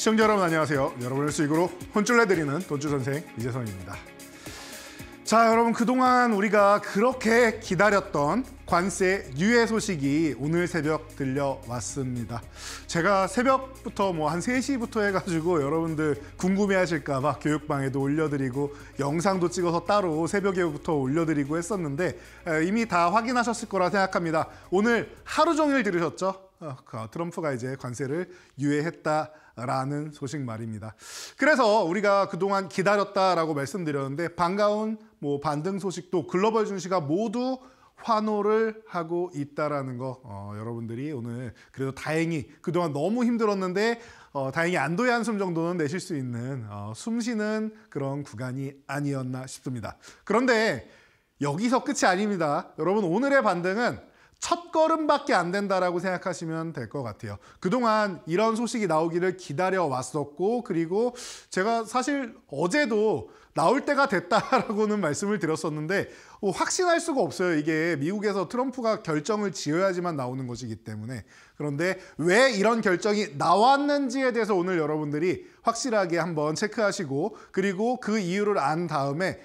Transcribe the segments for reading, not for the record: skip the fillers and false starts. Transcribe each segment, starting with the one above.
시청자 여러분 안녕하세요. 여러분의 수익으로 혼쭐 내드리는 돈주 선생 이재성입니다. 자, 여러분 그동안 우리가 그렇게 기다렸던 관세 유예 소식이 오늘 새벽 들려왔습니다. 제가 새벽부터 한 3시부터 해가지고 여러분들 궁금해하실까 봐 교육방에도 올려드리고 영상도 찍어서 따로 새벽에부터 올려드리고 했었는데 이미 다 확인하셨을 거라 생각합니다. 오늘 하루 종일 들으셨죠? 트럼프가 이제 관세를 유예했다라는 소식 말입니다. 그래서 우리가 그동안 기다렸다라고 말씀드렸는데 반가운 반등 소식도 글로벌 증시가 모두 환호를 하고 있다라는 거 여러분들이 오늘 그래도 다행히 그동안 너무 힘들었는데 다행히 안도의 한숨 정도는 내쉴 수 있는 숨 쉬는 그런 구간이 아니었나 싶습니다. 그런데 여기서 끝이 아닙니다. 여러분 오늘의 반등은 첫 걸음밖에 안 된다라고 생각하시면 될 것 같아요. 그동안 이런 소식이 나오기를 기다려 왔었고 그리고 제가 사실 어제도 나올 때가 됐다라고는 말씀을 드렸었는데 확신할 수가 없어요. 이게 미국에서 트럼프가 결정을 지어야지만 나오는 것이기 때문에. 그런데 왜 이런 결정이 나왔는지에 대해서 오늘 여러분들이 확실하게 한번 체크하시고 그리고 그 이유를 안 다음에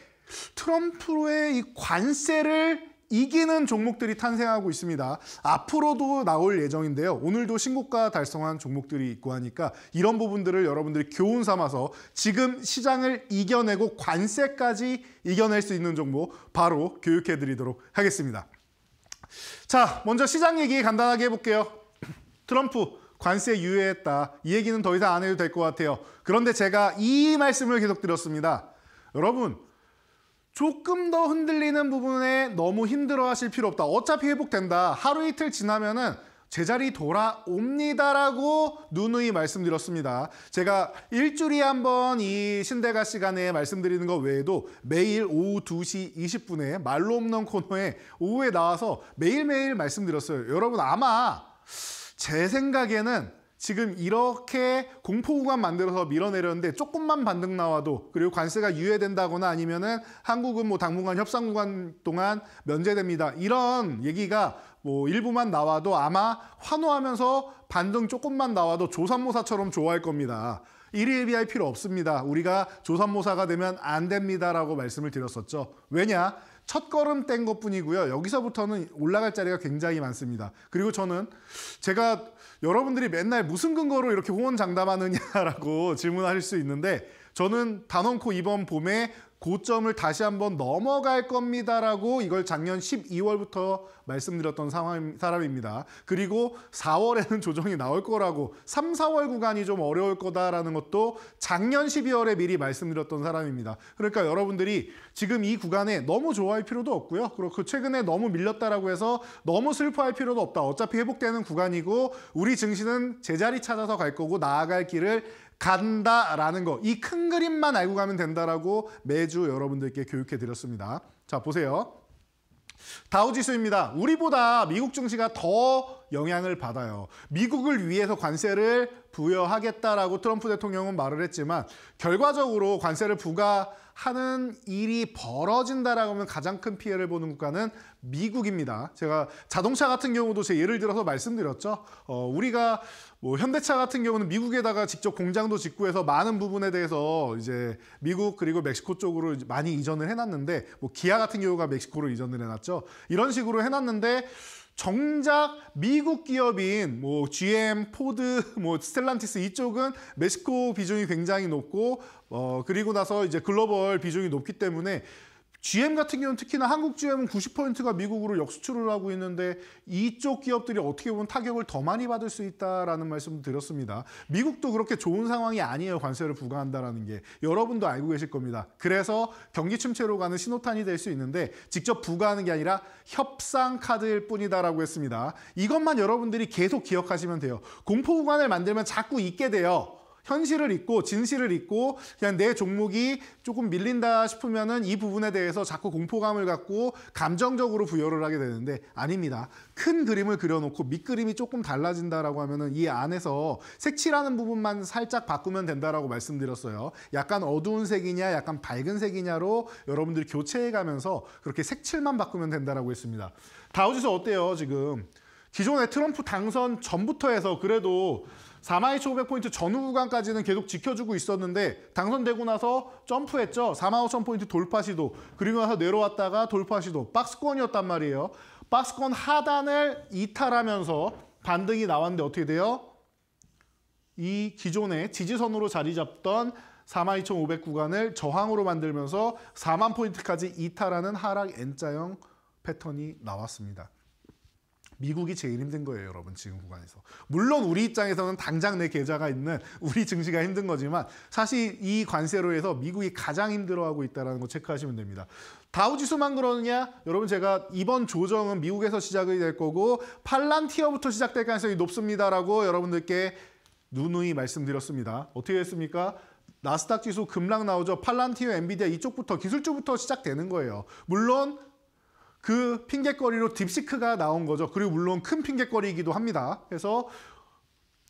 트럼프의 이 관세를 이기는 종목들이 탄생하고 있습니다. 앞으로도 나올 예정인데요. 오늘도 신고가 달성한 종목들이 있고 하니까 이런 부분들을 여러분들이 교훈 삼아서 지금 시장을 이겨내고 관세까지 이겨낼 수 있는 종목 바로 교육해드리도록 하겠습니다. 자, 먼저 시장 얘기 간단하게 해볼게요. 트럼프 관세 유예했다. 이 얘기는 더 이상 안 해도 될 것 같아요. 그런데 제가 이 말씀을 계속 드렸습니다. 여러분 조금 더 흔들리는 부분에 너무 힘들어하실 필요 없다. 어차피 회복된다. 하루 이틀 지나면은 제자리 돌아옵니다라고 누누이 말씀드렸습니다. 제가 일주일에 한 번 이 신대가 시간에 말씀드리는 것 외에도 매일 오후 2시 20분에 말로 없는 코너에 오후에 나와서 매일매일 말씀드렸어요. 여러분 아마 제 생각에는 지금 이렇게 공포 구간 만들어서 밀어내렸는데 조금만 반등 나와도 그리고 관세가 유예된다거나 아니면은 한국은 당분간 협상 구간 동안 면제됩니다. 이런 얘기가 일부만 나와도 아마 환호하면서 반등 조금만 나와도 조삼모사처럼 좋아할 겁니다. 일희일비할 필요 없습니다. 우리가 조삼모사가 되면 안 됩니다라고 말씀을 드렸었죠. 왜냐? 첫 걸음 뗀 것뿐이고요. 여기서부터는 올라갈 자리가 굉장히 많습니다. 그리고 저는 제가 여러분들이 맨날 무슨 근거로 이렇게 호언장담하느냐라고 질문하실 수 있는데 저는 단언코 이번 봄에 고점을 다시 한번 넘어갈 겁니다라고 이걸 작년 12월부터 말씀드렸던 사람입니다. 그리고 4월에는 조정이 나올 거라고 3, 4월 구간이 좀 어려울 거다라는 것도 작년 12월에 미리 말씀드렸던 사람입니다. 그러니까 여러분들이 지금 이 구간에 너무 좋아할 필요도 없고요. 그리고 최근에 너무 밀렸다라고 해서 너무 슬퍼할 필요도 없다. 어차피 회복되는 구간이고 우리 증시는 제자리 찾아서 갈 거고 나아갈 길을 간다라는 거, 이 큰 그림만 알고 가면 된다라고 매주 여러분들께 교육해 드렸습니다. 자, 보세요. 다우지수입니다. 우리보다 미국 증시가 더 영향을 받아요. 미국을 위해서 관세를 부여하겠다라고 트럼프 대통령은 말을 했지만 결과적으로 관세를 부과하는 일이 벌어진다라고 하면 가장 큰 피해를 보는 국가는 미국입니다. 제가 자동차 같은 경우도 제 예를 들어서 말씀드렸죠. 우리가 현대차 같은 경우는 미국에다가 직접 공장도 짓고 해서 많은 부분에 대해서 이제 미국 그리고 멕시코 쪽으로 많이 이전을 해놨는데 기아 같은 경우가 멕시코로 이전을 해놨죠. 이런 식으로 해놨는데 정작 미국 기업인 GM, 포드, 스텔란티스 이쪽은 멕시코 비중이 굉장히 높고 그리고 나서 이제 글로벌 비중이 높기 때문에 GM 같은 경우는 특히나 한국 GM은 90%가 미국으로 역수출을 하고 있는데 이쪽 기업들이 어떻게 보면 타격을 더 많이 받을 수 있다라는 말씀도 드렸습니다. 미국도 그렇게 좋은 상황이 아니에요. 관세를 부과한다라는 게. 여러분도 알고 계실 겁니다. 그래서 경기 침체로 가는 신호탄이 될 수 있는데 직접 부과하는 게 아니라 협상 카드일 뿐이다라고 했습니다. 이것만 여러분들이 계속 기억하시면 돼요. 공포 구간을 만들면 자꾸 잊게 돼요. 현실을 잊고 진실을 잊고 그냥 내 종목이 조금 밀린다 싶으면은 이 부분에 대해서 자꾸 공포감을 갖고 감정적으로 부여를 하게 되는데 아닙니다. 큰 그림을 그려놓고 밑그림이 조금 달라진다라고 하면은 이 안에서 색칠하는 부분만 살짝 바꾸면 된다라고 말씀드렸어요. 약간 어두운 색이냐 약간 밝은 색이냐로 여러분들이 교체해가면서 그렇게 색칠만 바꾸면 된다라고 했습니다. 다우지수 어때요 지금? 기존에 트럼프 당선 전부터 해서 그래도 42,500포인트 전후 구간까지는 계속 지켜주고 있었는데 당선되고 나서 점프했죠. 45,000포인트 돌파 시도. 그리고 나서 내려왔다가 돌파 시도. 박스권이었단 말이에요. 박스권 하단을 이탈하면서 반등이 나왔는데 어떻게 돼요? 이 기존의 지지선으로 자리 잡던 42,500 구간을 저항으로 만들면서 4만 포인트까지 이탈하는 하락 N자형 패턴이 나왔습니다. 미국이 제일 힘든 거예요, 여러분, 지금 구간에서. 물론 우리 입장에서는 당장 내 계좌가 있는 우리 증시가 힘든 거지만 사실 이 관세로 해서 미국이 가장 힘들어하고 있다는 거 체크하시면 됩니다. 다우지수만 그러느냐? 여러분, 제가 이번 조정은 미국에서 시작이 될 거고 팔란티어부터 시작될 가능성이 높습니다라고 여러분들께 누누이 말씀드렸습니다. 어떻게 했습니까? 나스닥 지수 급락 나오죠. 팔란티어, 엔비디아 이쪽부터 기술주부터 시작되는 거예요. 물론 그 핑계거리로 딥시크가 나온 거죠. 그리고 물론 큰 핑계거리이기도 합니다. 그래서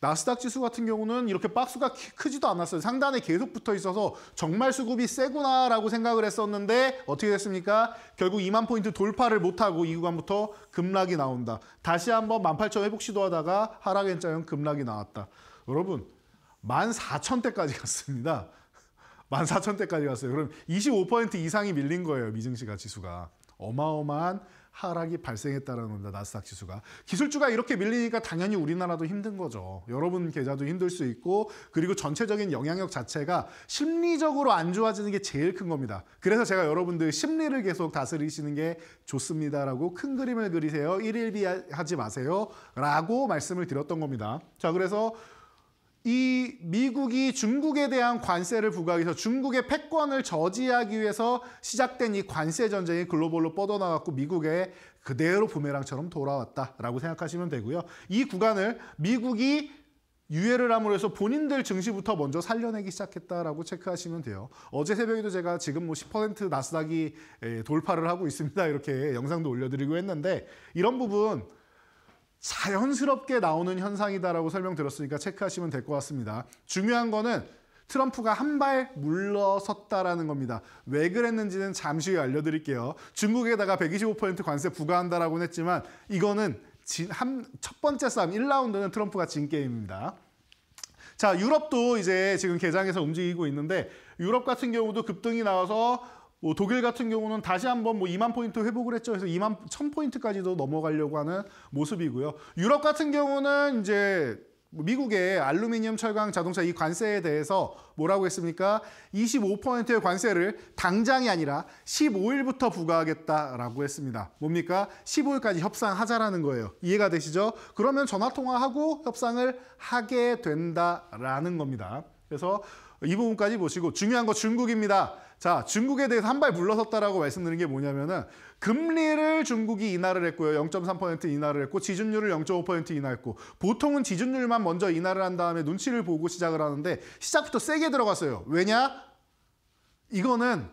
나스닥 지수 같은 경우는 이렇게 박스가 크지도 않았어요. 상단에 계속 붙어 있어서 정말 수급이 세구나라고 생각을 했었는데 어떻게 됐습니까? 결국 2만 포인트 돌파를 못하고 이 구간부터 급락이 나온다. 다시 한번 18,000 회복 시도하다가 하락 N자형 급락이 나왔다. 여러분, 14,000대까지 갔습니다. 14,000대까지 갔어요. 그럼 25% 이상이 밀린 거예요, 미증시가 지수가. 어마어마한 하락이 발생했다는 겁니다. 나스닥 지수가. 기술주가 이렇게 밀리니까 당연히 우리나라도 힘든 거죠. 여러분 계좌도 힘들 수 있고 그리고 전체적인 영향력 자체가 심리적으로 안 좋아지는 게 제일 큰 겁니다. 그래서 제가 여러분들 심리를 계속 다스리시는 게 좋습니다라고 큰 그림을 그리세요. 일일비하지 마세요. 라고 말씀을 드렸던 겁니다. 자, 그래서 이 미국이 중국에 대한 관세를 부과해서 중국의 패권을 저지하기 위해서 시작된 이 관세 전쟁이 글로벌로 뻗어나갔고 미국에 그대로 부메랑처럼 돌아왔다라고 생각하시면 되고요. 이 구간을 미국이 유예를 함으로 해서 본인들 증시부터 먼저 살려내기 시작했다라고 체크하시면 돼요. 어제 새벽에도 제가 지금 뭐 10% 나스닥이 돌파를 하고 있습니다. 이렇게 영상도 올려드리고 했는데 이런 부분 자연스럽게 나오는 현상이다라고 설명드렸으니까 체크하시면 될 것 같습니다. 중요한 거는 트럼프가 한 발 물러섰다라는 겁니다. 왜 그랬는지는 잠시 후에 알려드릴게요. 중국에다가 125% 관세 부과한다라고는 했지만 이거는 첫 번째 싸움 1라운드는 트럼프가 진 게임입니다. 자, 유럽도 이제 지금 개장해서 움직이고 있는데 유럽 같은 경우도 급등이 나와서 뭐 독일 같은 경우는 다시 한번 뭐 2만 포인트 회복을 했죠. 그래서 2만 1,000포인트까지도 넘어가려고 하는 모습이고요. 유럽 같은 경우는 이제 미국의 알루미늄, 철강, 자동차 이 관세에 대해서 뭐라고 했습니까? 25%의 관세를 당장이 아니라 15일부터 부과하겠다라고 했습니다. 뭡니까? 15일까지 협상하자라는 거예요. 이해가 되시죠? 그러면 전화통화하고 협상을 하게 된다라는 겁니다. 그래서 이 부분까지 보시고 중요한 거 중국입니다. 자, 중국에 대해서 한 발 물러섰다라고 말씀드린 게 뭐냐면은 금리를 중국이 인하를 했고요. 0.3% 인하를 했고 지준율을 0.5% 인하했고 보통은 지준율만 먼저 인하를 한 다음에 눈치를 보고 시작을 하는데 시작부터 세게 들어갔어요. 왜냐? 이거는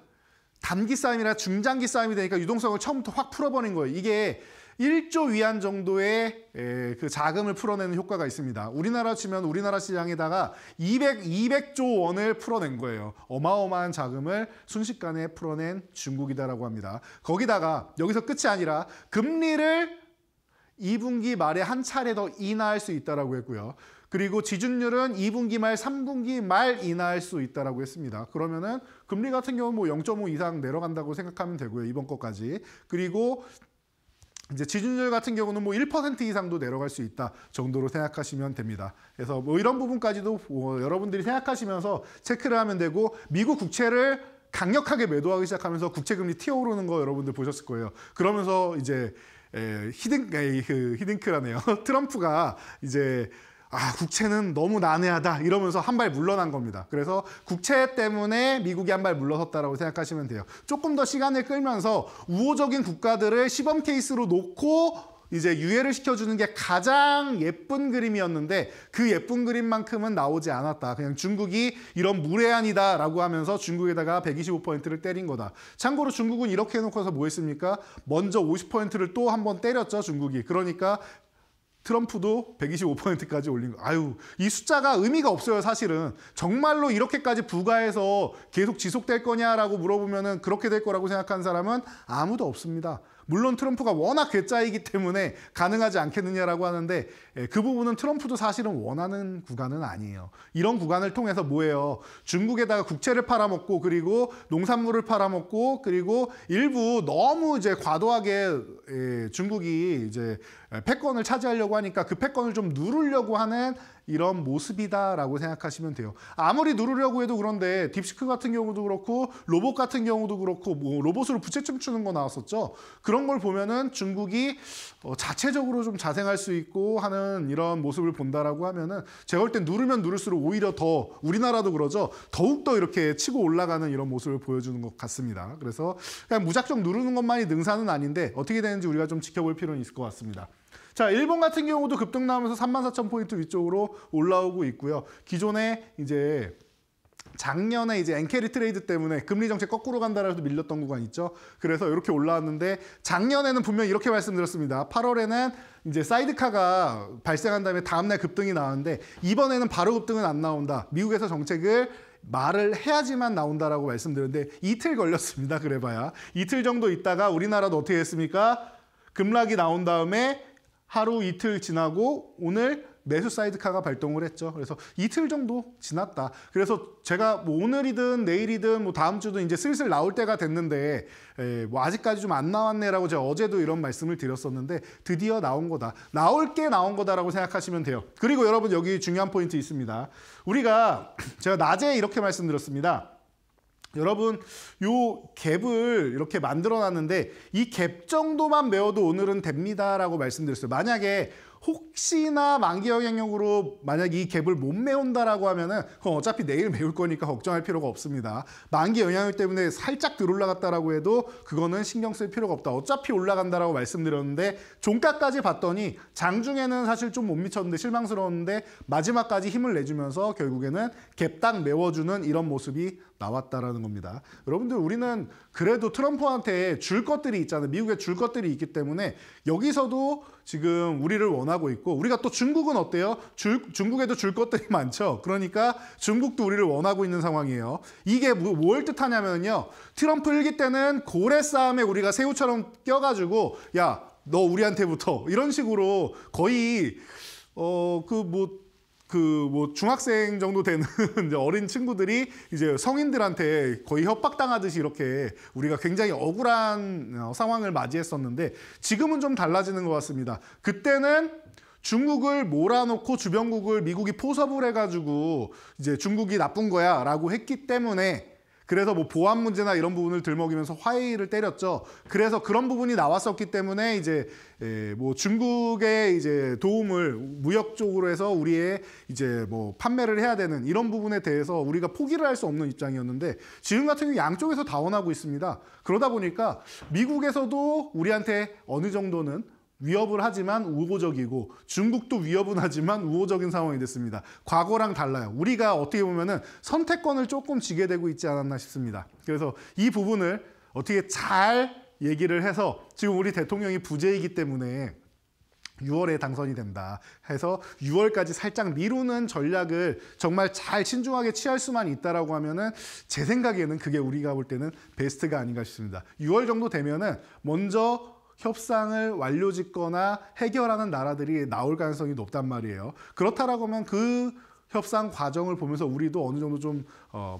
단기 싸움이라 중장기 싸움이 되니까 유동성을 처음부터 확 풀어버린 거예요. 이게 1조 위안 정도의 그 자금을 풀어내는 효과가 있습니다. 우리나라 치면 우리나라 시장에다가 200조 원을 풀어낸 거예요. 어마어마한 자금을 순식간에 풀어낸 중국이다라고 합니다. 거기다가 여기서 끝이 아니라 금리를 2분기 말에 한 차례 더 인하할 수 있다라고 했고요. 그리고 지준율은 2분기 말, 3분기 말 인하할 수 있다라고 했습니다. 그러면은 금리 같은 경우는 뭐 0.5 이상 내려간다고 생각하면 되고요. 이번 거까지. 그리고 이제 지준율 같은 경우는 뭐 1% 이상도 내려갈 수 있다 정도로 생각하시면 됩니다. 그래서 뭐 이런 부분까지도 여러분들이 생각하시면서 체크를 하면 되고 미국 국채를 강력하게 매도하기 시작하면서 국채금리 튀어오르는 거 여러분들 보셨을 거예요. 그러면서 이제 히딩크라네요. 트럼프가 이제 국채는 너무 난해하다 이러면서 한 발 물러난 겁니다. 그래서 국채 때문에 미국이 한 발 물러섰다라고 생각하시면 돼요. 조금 더 시간을 끌면서 우호적인 국가들을 시범 케이스로 놓고 이제 유예를 시켜주는 게 가장 예쁜 그림이었는데 그 예쁜 그림만큼은 나오지 않았다. 그냥 중국이 이런 무례한이다라고 하면서 중국에다가 125%를 때린 거다. 참고로 중국은 이렇게 해놓고서 뭐 했습니까? 먼저 50%를 또 한 번 때렸죠, 중국이. 그러니까 트럼프도 125%까지 올린 거. 이 숫자가 의미가 없어요, 사실은. 정말로 이렇게까지 부과해서 계속 지속될 거냐라고 물어보면은 그렇게 될 거라고 생각하는 사람은 아무도 없습니다. 물론 트럼프가 워낙 괴짜이기 때문에 가능하지 않겠느냐라고 하는데 그 부분은 트럼프도 사실은 원하는 구간은 아니에요. 이런 구간을 통해서 뭐예요? 중국에다가 국채를 팔아먹고 그리고 농산물을 팔아먹고 그리고 일부 너무 이제 과도하게 중국이 이제 패권을 차지하려고 하니까 그 패권을 좀 누르려고 하는 이런 모습이다라고 생각하시면 돼요. 아무리 누르려고 해도 그런데 딥시크 같은 경우도 그렇고 로봇 같은 경우도 그렇고 뭐 로봇으로 부채 춤추는 거 나왔었죠. 그런 걸 보면은 중국이 자체적으로 좀 자생할 수 있고 하는 이런 모습을 본다라고 하면은 제가 볼 땐 누르면 누를수록 오히려 더 우리나라도 그러죠. 더욱더 이렇게 치고 올라가는 이런 모습을 보여주는 것 같습니다. 그래서 그냥 무작정 누르는 것만이 능사는 아닌데 어떻게 되는지 우리가 좀 지켜볼 필요는 있을 것 같습니다. 자, 일본 같은 경우도 급등 나오면서 34,000포인트 위쪽으로 올라오고 있고요. 기존에 이제 작년에 이제 엔캐리 트레이드 때문에 금리 정책 거꾸로 간다라 해서 밀렸던 구간 있죠. 그래서 이렇게 올라왔는데 작년에는 분명히 이렇게 말씀드렸습니다. 8월에는 이제 사이드카가 발생한 다음에 다음날 급등이 나왔는데 이번에는 바로 급등은 안 나온다. 미국에서 정책을 말을 해야지만 나온다라고 말씀드렸는데 이틀 걸렸습니다. 그래봐야. 이틀 정도 있다가 우리나라도 어떻게 했습니까? 급락이 나온 다음에 하루 이틀 지나고 오늘 매수 사이드카가 발동을 했죠. 그래서 이틀 정도 지났다. 그래서 제가 뭐 오늘이든 내일이든 뭐 다음 주도 이제 슬슬 나올 때가 됐는데 뭐 아직까지 좀 안 나왔네라고 제가 어제도 이런 말씀을 드렸었는데 드디어 나온 거다. 나올 게 나온 거다라고 생각하시면 돼요. 그리고 여러분 여기 중요한 포인트 있습니다. 우리가 제가 낮에 이렇게 말씀드렸습니다. 여러분 요 갭을 이렇게 만들어 놨는데 이 갭 정도만 메워도 오늘은 됩니다라고 말씀드렸어요. 만약에 혹시나 만기 영향력으로 만약에 이 갭을 못 메운다라고 하면은 그럼 어차피 내일 메울 거니까 걱정할 필요가 없습니다. 만기 영향력 때문에 살짝 들 올라갔다라고 해도 그거는 신경 쓸 필요가 없다. 어차피 올라간다라고 말씀드렸는데 종가까지 봤더니 장중에는 사실 좀 못 미쳤는데 실망스러웠는데 마지막까지 힘을 내주면서 결국에는 갭 딱 메워주는 이런 모습이 나왔다라는 겁니다. 여러분들 우리는 그래도 트럼프한테 줄 것들이 있잖아요. 미국에 줄 것들이 있기 때문에 여기서도 지금 우리를 원하고 있고 우리가 또 중국은 어때요? 중국에도 줄 것들이 많죠. 그러니까 중국도 우리를 원하고 있는 상황이에요. 이게 뭘 뜻하냐면요. 트럼프 일기 때는 고래 싸움에 우리가 새우처럼 껴가지고 야, 너 우리한테부터 이런 식으로 거의 중학생 정도 되는 이제 어린 친구들이 이제 성인들한테 거의 협박당하듯이 이렇게 우리가 굉장히 억울한 상황을 맞이했었는데 지금은 좀 달라지는 것 같습니다. 그때는 중국을 몰아놓고 주변국을 미국이 포섭을 해가지고 이제 중국이 나쁜 거야라고 했기 때문에 그래서 뭐 보안 문제나 이런 부분을 들먹이면서 화해를 때렸죠. 그래서 그런 부분이 나왔었기 때문에 이제 뭐 중국의 이제 도움을 무역 쪽으로 해서 우리의 이제 뭐 판매를 해야 되는 이런 부분에 대해서 우리가 포기를 할 수 없는 입장이었는데 지금 같은 경우 양쪽에서 다 원하고 있습니다. 그러다 보니까 미국에서도 우리한테 어느 정도는 위협을 하지만 우호적이고 중국도 위협은 하지만 우호적인 상황이 됐습니다. 과거랑 달라요. 우리가 어떻게 보면은 선택권을 조금 쥐게 되고 있지 않았나 싶습니다. 그래서 이 부분을 어떻게 잘 얘기를 해서 지금 우리 대통령이 부재이기 때문에 6월에 당선이 된다 해서 6월까지 살짝 미루는 전략을 정말 잘 신중하게 취할 수만 있다라고 하면은 제 생각에는 그게 우리가 볼 때는 베스트가 아닌가 싶습니다. 6월 정도 되면은 먼저 협상을 완료짓거나 해결하는 나라들이 나올 가능성이 높단 말이에요. 그렇다라고 하면 그 협상 과정을 보면서 우리도 어느 정도 좀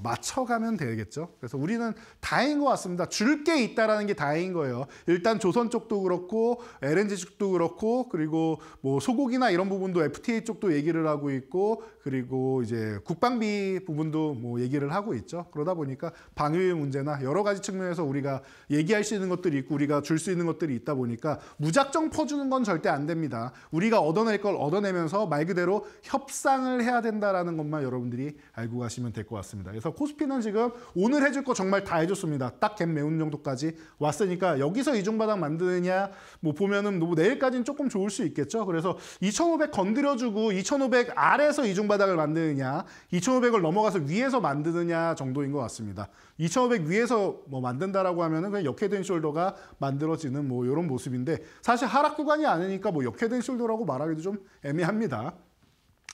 맞춰가면 되겠죠. 그래서 우리는 다행인 것 같습니다. 줄 게 있다라는 게 다행인 거예요. 일단 조선 쪽도 그렇고 LNG 쪽도 그렇고 그리고 뭐 소고기나 이런 부분도 FTA 쪽도 얘기를 하고 있고 그리고 이제 국방비 부분도 뭐 얘기를 하고 있죠. 그러다 보니까 방위 문제나 여러 가지 측면에서 우리가 얘기할 수 있는 것들이 있고 우리가 줄 수 있는 것들이 있다 보니까 무작정 퍼주는 건 절대 안 됩니다. 우리가 얻어낼 걸 얻어내면서 말 그대로 협상을 해야 된다라는 것만 여러분들이 알고 가시면 될 것 같습니다. 그래서 코스피는 지금 오늘 해줄 거 정말 다 해줬습니다. 딱 갭 메우는 정도까지 왔으니까 여기서 이중바닥 만드느냐 뭐 보면은 뭐 내일까지는 조금 좋을 수 있겠죠. 그래서 2,500 건드려주고 2,500 아래에서 이중바닥을 만드느냐 2,500을 넘어가서 위에서 만드느냐 정도인 것 같습니다. 2,500 위에서 뭐 만든다라고 하면은 그냥 역헤드 앤 숄더가 만들어지는 뭐 이런 모습인데 사실 하락 구간이 아니니까 뭐 역헤드 앤 숄더라고 말하기도 좀 애매합니다.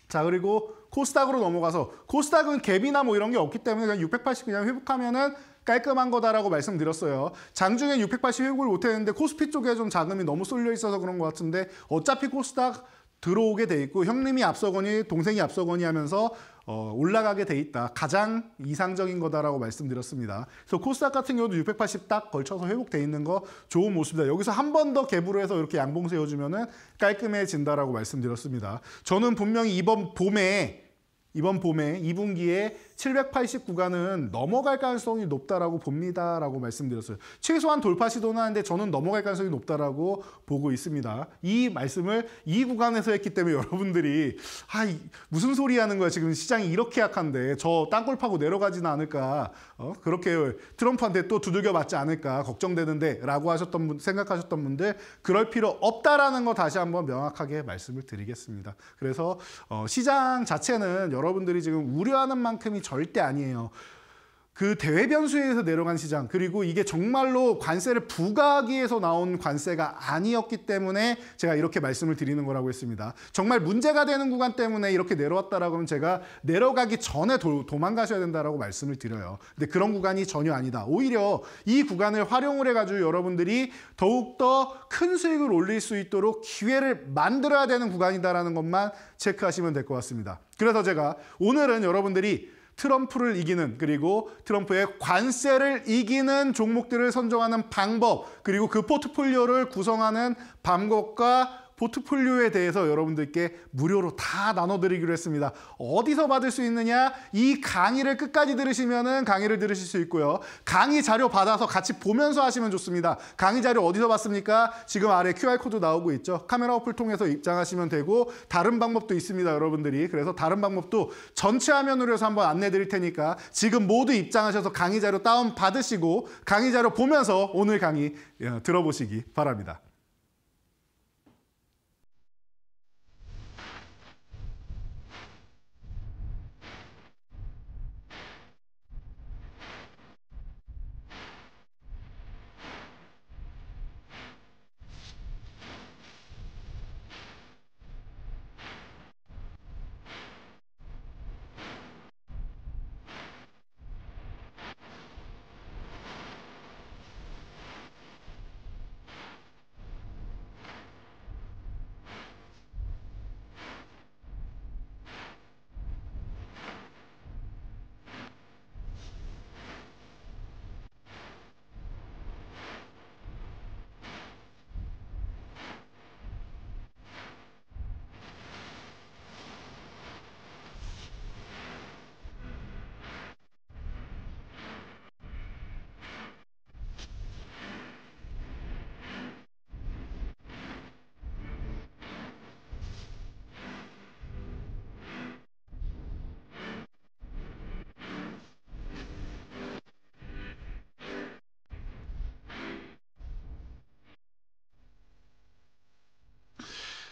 자, 그리고 코스닥으로 넘어가서 코스닥은 갭이나 뭐 이런 게 없기 때문에 그냥 680 그냥 회복하면은 깔끔한 거다라고 말씀드렸어요. 장중에 680 회복을 못했는데 코스피 쪽에 좀 자금이 너무 쏠려 있어서 그런 것 같은데 어차피 코스닥 들어오게 돼 있고 형님이 앞서거니 동생이 앞서거니 하면서 올라가게 돼 있다. 가장 이상적인 거다라고 말씀드렸습니다. 그래서 코스닥 같은 경우도 680 딱 걸쳐서 회복돼 있는 거 좋은 모습이다. 여기서 한 번 더 갭으로 해서 이렇게 양봉 세워주면은 깔끔해진다라고 말씀드렸습니다. 저는 분명히 이번 봄에 2분기에 780 구간은 넘어갈 가능성이 높다라고 봅니다라고 말씀드렸어요. 최소한 돌파 시도는 하는데 저는 넘어갈 가능성이 높다라고 보고 있습니다. 이 말씀을 이 구간에서 했기 때문에 여러분들이 무슨 소리 하는 거야. 지금 시장이 이렇게 약한데 저 땅굴 파고 내려가지는 않을까. 그렇게 트럼프한테 또 두들겨 맞지 않을까 걱정되는데 라고 생각하셨던 분들 그럴 필요 없다라는 거 다시 한번 명확하게 말씀을 드리겠습니다. 그래서 시장 자체는 여러분들이 지금 우려하는 만큼이 절대 아니에요. 그 대외 변수에서 내려간 시장 그리고 이게 정말로 관세를 부과하기 위해서 나온 관세가 아니었기 때문에 제가 이렇게 말씀을 드리는 거라고 했습니다. 정말 문제가 되는 구간 때문에 이렇게 내려왔다라고 하면 제가 내려가기 전에 도망가셔야 된다라고 말씀을 드려요. 근데 그런 구간이 전혀 아니다. 오히려 이 구간을 활용을 해가지고 여러분들이 더욱더 큰 수익을 올릴 수 있도록 기회를 만들어야 되는 구간이다라는 것만 체크하시면 될 것 같습니다. 그래서 제가 오늘은 여러분들이 트럼프를 이기는 그리고 트럼프의 관세를 이기는 종목들을 선정하는 방법 그리고 그 포트폴리오를 구성하는 방법과 포트폴리오에 대해서 여러분들께 무료로 다 나눠드리기로 했습니다. 어디서 받을 수 있느냐? 이 강의를 끝까지 들으시면은 강의를 들으실 수 있고요. 강의 자료 받아서 같이 보면서 하시면 좋습니다. 강의 자료 어디서 받습니까? 지금 아래 QR코드 나오고 있죠. 카메라 어플 통해서 입장하시면 되고 다른 방법도 있습니다, 여러분들이. 그래서 다른 방법도 전체 화면으로 해서 한번 안내 드릴 테니까 지금 모두 입장하셔서 강의 자료 다운 받으시고 강의 자료 보면서 오늘 강의 들어보시기 바랍니다.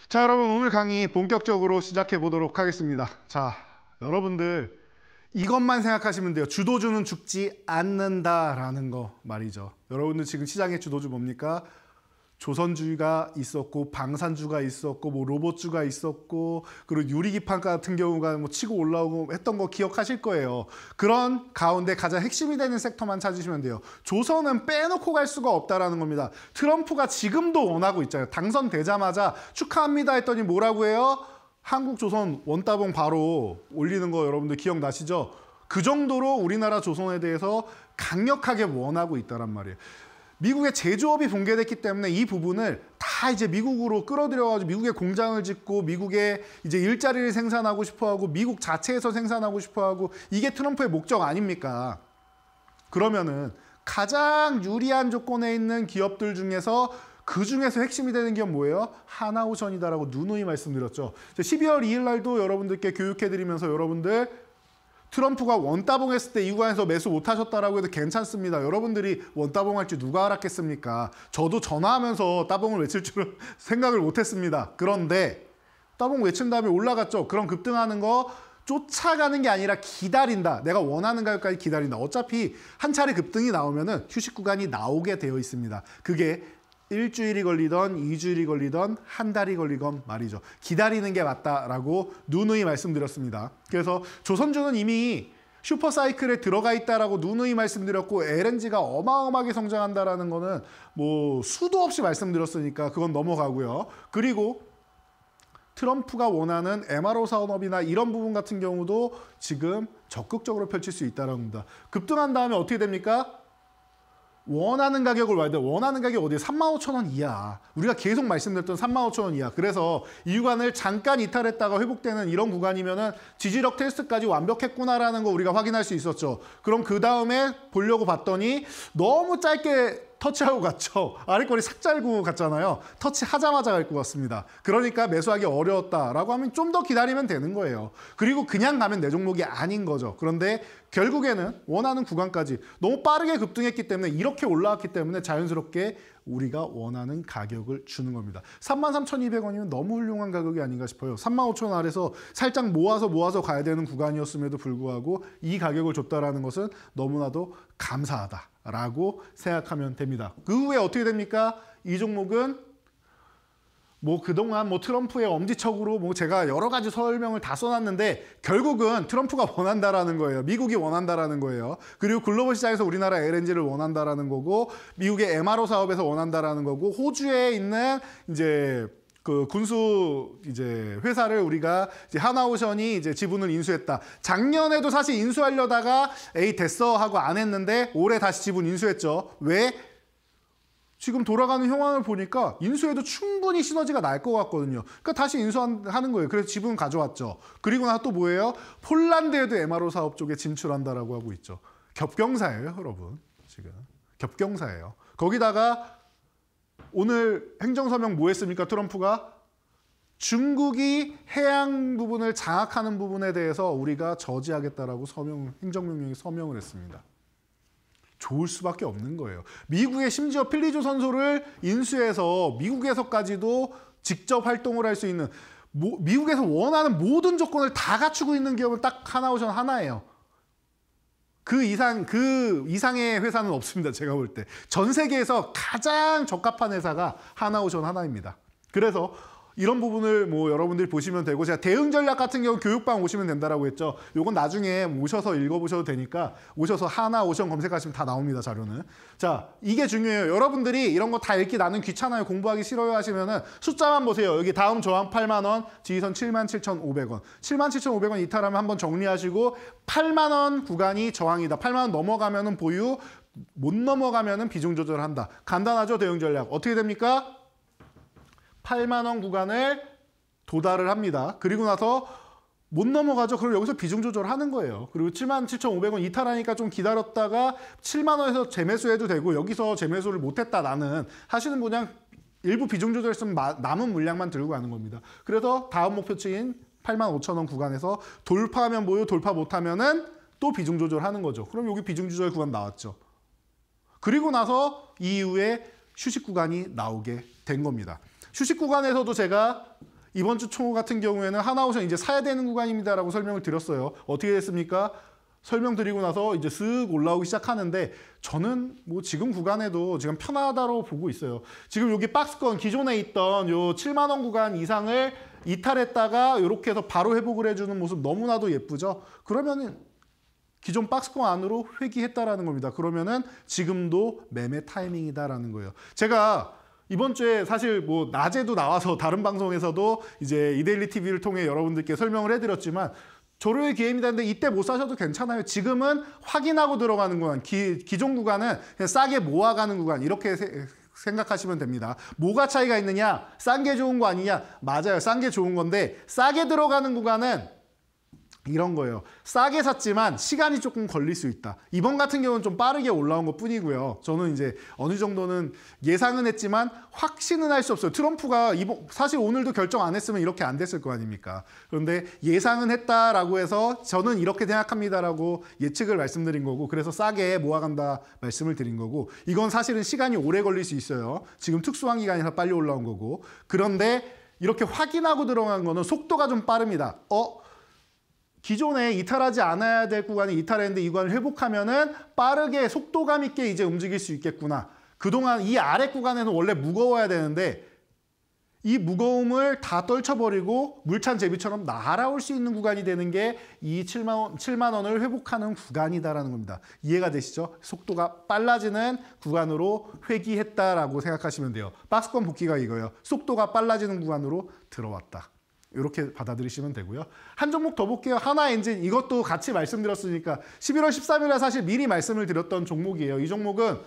자, 여러분 오늘 강의 본격적으로 시작해 보도록 하겠습니다. 자, 여러분들 이것만 생각하시면 돼요. 주도주는 죽지 않는다라는 거 말이죠. 여러분들 지금 시장의 주도주 뭡니까? 조선주가 있었고 방산주가 있었고 뭐 로봇주가 있었고 그리고 유리기판 같은 경우가 뭐 치고 올라오고 했던 거 기억하실 거예요. 그런 가운데 가장 핵심이 되는 섹터만 찾으시면 돼요. 조선은 빼놓고 갈 수가 없다라는 겁니다. 트럼프가 지금도 원하고 있잖아요. 당선되자마자 축하합니다 했더니 뭐라고 해요? 한국조선 원따봉 바로 올리는 거 여러분들 기억나시죠? 그 정도로 우리나라 조선에 대해서 강력하게 원하고 있다란 말이에요. 미국의 제조업이 붕괴됐기 때문에 이 부분을 다 이제 미국으로 끌어들여가지고 미국에 공장을 짓고 미국에 이제 일자리를 생산하고 싶어하고 미국 자체에서 생산하고 싶어하고 이게 트럼프의 목적 아닙니까? 그러면은 가장 유리한 조건에 있는 기업들 중에서 그 중에서 핵심이 되는 기업 뭐예요? 하나오션이다라고 누누이 말씀드렸죠. 12월 2일 날도 여러분들께 교육해드리면서 여러분들 트럼프가 원따봉 했을 때 이 구간에서 매수 못하셨다라고 해도 괜찮습니다. 여러분들이 원따봉 할지 누가 알았겠습니까? 저도 전화하면서 따봉을 외칠 줄은 생각을 못했습니다. 그런데 따봉 외친 다음에 올라갔죠. 그럼 급등하는 거 쫓아가는 게 아니라 기다린다. 내가 원하는 가격까지 기다린다. 어차피 한 차례 급등이 나오면은 휴식 구간이 나오게 되어 있습니다. 그게 일주일이 걸리던 2주일이 걸리던 한 달이 걸리건 말이죠. 기다리는 게 맞다라고 누누이 말씀드렸습니다. 그래서 조선주는 이미 슈퍼사이클에 들어가 있다라고 누누이 말씀드렸고 LNG가 어마어마하게 성장한다라는 거는 뭐 수도 없이 말씀드렸으니까 그건 넘어가고요. 그리고 트럼프가 원하는 MRO 산업이나 이런 부분 같은 경우도 지금 적극적으로 펼칠 수 있다는 겁니다. 급등한 다음에 어떻게 됩니까? 원하는 가격을 와야 돼. 원하는 가격이 어디에 35,000원 이하. 우리가 계속 말씀드렸던 35,000원 이하. 그래서 이 구간을 잠깐 이탈했다가 회복되는 이런 구간이면은 지지력 테스트까지 완벽했구나라는 거 우리가 확인할 수 있었죠. 그럼 그 다음에 보려고 봤더니 너무 짧게 터치하고 갔죠. 아랫거리 싹 잘고 갔잖아요. 터치하자마자 갈 것 같습니다. 그러니까 매수하기 어려웠다라고 하면 좀 더 기다리면 되는 거예요. 그리고 그냥 가면 내 종목이 아닌 거죠. 그런데 결국에는 원하는 구간까지 너무 빠르게 급등했기 때문에 이렇게 올라왔기 때문에 자연스럽게 우리가 원하는 가격을 주는 겁니다. 33,200원이면 너무 훌륭한 가격이 아닌가 싶어요. 35,000원 아래서 살짝 모아서 가야 되는 구간이었음에도 불구하고 이 가격을 줬다라는 것은 너무나도 감사하다라고 생각하면 됩니다. 그 후에 어떻게 됩니까? 이 종목은 뭐 그동안 뭐 트럼프의 엄지척으로 뭐 제가 여러 가지 설명을 다 써놨는데 결국은 트럼프가 원한다라는 거예요. 미국이 원한다라는 거예요. 그리고 글로벌 시장에서 우리나라 LNG를 원한다라는 거고 미국의 MRO 사업에서 원한다라는 거고 호주에 있는 이제 그 군수 이제 회사를 우리가 이제 하나오션이 이제 지분을 인수했다. 작년에도 사실 인수하려다가 에이 됐어 하고 안 했는데 올해 다시 지분 인수했죠. 왜? 지금 돌아가는 형황을 보니까 인수해도 충분히 시너지가 날 것 같거든요. 그러니까 다시 인수하는 거예요. 그래서 지분 가져왔죠. 그리고 나서 또 뭐예요? 폴란드에도 MRO 사업 쪽에 진출한다라고 하고 있죠. 겹경사예요, 여러분. 지금 겹경사예요. 거기다가 오늘 행정서명 뭐 했습니까? 트럼프가 중국이 해양 부분을 장악하는 부분에 대해서 우리가 저지하겠다라고 행정명령에 서명을 했습니다. 좋을 수밖에 없는 거예요. 미국의 심지어 필리조 선소를 인수해서 미국에서까지도 직접 활동을 할 수 있는 미국에서 원하는 모든 조건을 다 갖추고 있는 기업은 딱 하나오션 하나예요. 그 이상의 회사는 없습니다. 제가 볼 때. 전 세계에서 가장 적합한 회사가 하나오션 하나입니다. 그래서 이런 부분을 뭐 여러분들이 보시면 되고 제가 대응 전략 같은 경우 교육방 오시면 된다라고 했죠. 요건 나중에 오셔서 읽어보셔도 되니까 오셔서 하나오션 검색하시면 다 나옵니다. 자료는. 자, 이게 중요해요. 여러분들이 이런 거 다 읽기 나는 귀찮아요. 공부하기 싫어요 하시면은 숫자만 보세요. 여기 다음 저항 8만 원, 지지선 77,500원. 77,500원 이탈하면 한번 정리하시고 8만 원 구간이 저항이다. 8만 원 넘어가면은 보유, 못 넘어가면은 비중 조절한다. 간단하죠, 대응 전략. 어떻게 됩니까? 8만 원 구간을 도달을 합니다. 그리고 나서 못 넘어가죠. 그럼 여기서 비중 조절하는 거예요. 그리고 77,500원 이탈하니까 좀 기다렸다가 7만 원에서 재매수해도 되고 여기서 재매수를 못했다 나는 하시는 분량 일부 비중 조절했으면 남은 물량만 들고 가는 겁니다. 그래서 다음 목표치인 85,000원 구간에서 돌파하면 뭐요? 돌파 못하면은 또 비중 조절하는 거죠. 그럼 여기 비중 조절 구간 나왔죠. 그리고 나서 이후에 휴식 구간이 나오게 된 겁니다. 휴식 구간에서도 제가 이번 주 총 같은 경우에는 하나오션 이제 사야 되는 구간입니다라고 설명을 드렸어요. 어떻게 됐습니까? 설명드리고 나서 이제 쓱 올라오기 시작하는데 저는 뭐 지금 구간에도 지금 편하다로 보고 있어요. 지금 여기 박스권 기존에 있던 요 7만 원 구간 이상을 이탈했다가 이렇게 해서 바로 회복을 해주는 모습 너무나도 예쁘죠? 그러면은 기존 박스권 안으로 회귀했다라는 겁니다. 그러면은 지금도 매매 타이밍이다라는 거예요. 제가 이번 주에 사실 뭐 낮에도 나와서 다른 방송에서도 이제 이데일리 TV를 통해 여러분들께 설명을 해드렸지만 조료의 기회입니다. 근데 이때 못 사셔도 괜찮아요. 지금은 확인하고 들어가는 구간, 기존 구간은 그냥 싸게 모아가는 구간 이렇게 생각하시면 됩니다. 뭐가 차이가 있느냐? 싼 게 좋은 거 아니냐? 맞아요. 싼 게 좋은 건데 싸게 들어가는 구간은 이런 거예요. 싸게 샀지만 시간이 조금 걸릴 수 있다. 이번 같은 경우는 좀 빠르게 올라온 것 뿐이고요. 저는 이제 어느 정도는 예상은 했지만 확신은 할 수 없어요. 트럼프가 사실 오늘도 결정 안 했으면 이렇게 안 됐을 거 아닙니까? 그런데 예상은 했다라고 해서 저는 이렇게 생각합니다라고 예측을 말씀드린 거고 그래서 싸게 모아간다 말씀을 드린 거고 이건 사실은 시간이 오래 걸릴 수 있어요. 지금 특수한 기간이라 빨리 올라온 거고 그런데 이렇게 확인하고 들어간 거는 속도가 좀 빠릅니다. 기존에 이탈하지 않아야 될 구간이 이탈했는데 이 구간을 회복하면은 빠르게 속도감 있게 이제 움직일 수 있겠구나. 그동안 이 아래 구간에는 원래 무거워야 되는데 이 무거움을 다 떨쳐버리고 물찬 제비처럼 날아올 수 있는 구간이 되는 게 이 7만 원을 회복하는 구간이다라는 겁니다. 이해가 되시죠? 속도가 빨라지는 구간으로 회귀했다라고 생각하시면 돼요. 박스권 복귀가 이거예요. 속도가 빨라지는 구간으로 들어왔다. 이렇게 받아들이시면 되고요. 한 종목 더 볼게요. 하나엔진, 이것도 같이 말씀드렸으니까 11월 13일에 사실 미리 말씀을 드렸던 종목이에요. 이 종목은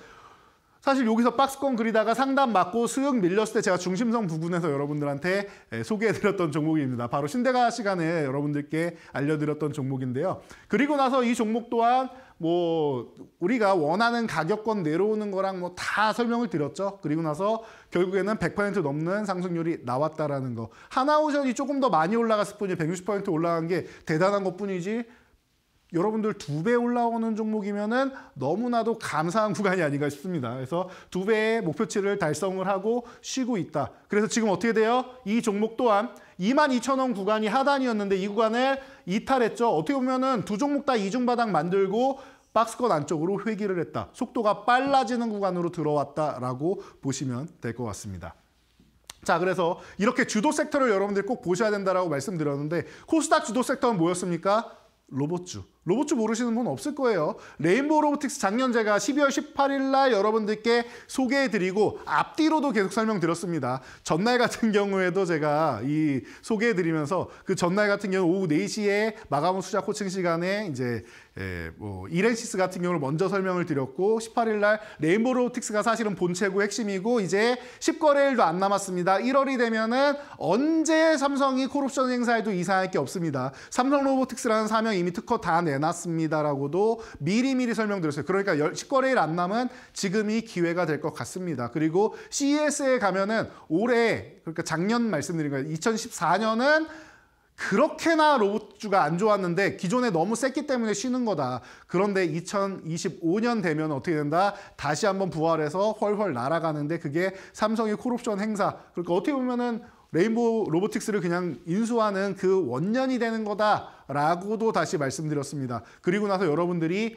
사실 여기서 박스권 그리다가 상단 맞고 스윽 밀렸을 때 제가 중심선 부근에서 여러분들한테 소개해드렸던 종목입니다. 바로 신대가 시간에 여러분들께 알려드렸던 종목인데요. 그리고 나서 이 종목 또한 뭐 우리가 원하는 가격권 내려오는 거랑 뭐 다 설명을 드렸죠. 그리고 나서 결국에는 100% 넘는 상승률이 나왔다라는 거. 하나오션이 조금 더 많이 올라갔을 뿐이 160% 올라간 게 대단한 것뿐이지 여러분들 2배 올라오는 종목이면은 너무나도 감사한 구간이 아닌가 싶습니다. 그래서 2배의 목표치를 달성을 하고 쉬고 있다. 그래서 지금 어떻게 돼요? 이 종목 또한 22,000원 구간이 하단이었는데 이 구간을 이탈했죠. 어떻게 보면은 두 종목 다 이중바닥 만들고 박스권 안쪽으로 회귀를 했다. 속도가 빨라지는 구간으로 들어왔다라고 보시면 될 것 같습니다. 자, 그래서 이렇게 주도 섹터를 여러분들 꼭 보셔야 된다라고 말씀드렸는데 코스닥 주도 섹터는 뭐였습니까? 로봇주. 로봇주 모르시는 분 없을 거예요. 레인보우 로보틱스 작년 제가 12월 18일 날 여러분들께 소개해드리고 앞뒤로도 계속 설명드렸습니다. 전날 같은 경우에도 제가 이 소개해드리면서 그 전날 같은 경우 오후 4시에 마감후 투자 코칭 시간에 이제 뭐 이렌시스 같은 경우를 먼저 설명을 드렸고 18일 날 레인보우 로보틱스가 사실은 본체고 핵심이고 이제 10거래일도 안 남았습니다. 1월이 되면은 언제 삼성이 콜옵션 행사해도 이상할 게 없습니다. 삼성 로보틱스라는 사명 이미 특허 다 내놨습니다라고도 미리미리 설명드렸어요. 그러니까 10거래일 안 남은 지금이 기회가 될 것 같습니다. 그리고 CES에 가면은 올해, 그러니까 작년 말씀드린 거예요. 2014년은 그렇게나 로봇주가 안 좋았는데 기존에 너무 셌기 때문에 쉬는 거다. 그런데 2025년 되면 어떻게 된다? 다시 한번 부활해서 훨훨 날아가는데 그게 삼성의 콜옵션 행사. 그러니까 어떻게 보면은 레인보우 로보틱스를 그냥 인수하는 그 원년이 되는 거다라고도 다시 말씀드렸습니다. 그리고 나서 여러분들이